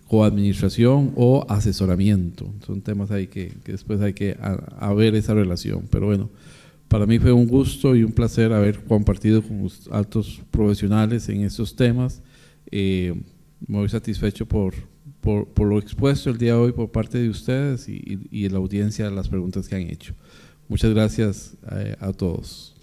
coadministración o asesoramiento. Son temas ahí que después hay que ver esa relación. Pero bueno, para mí fue un gusto y un placer haber compartido con altos profesionales en estos temas. Me voy satisfecho por lo expuesto el día de hoy por parte de ustedes y la audiencia, las preguntas que han hecho. Muchas gracias a todos.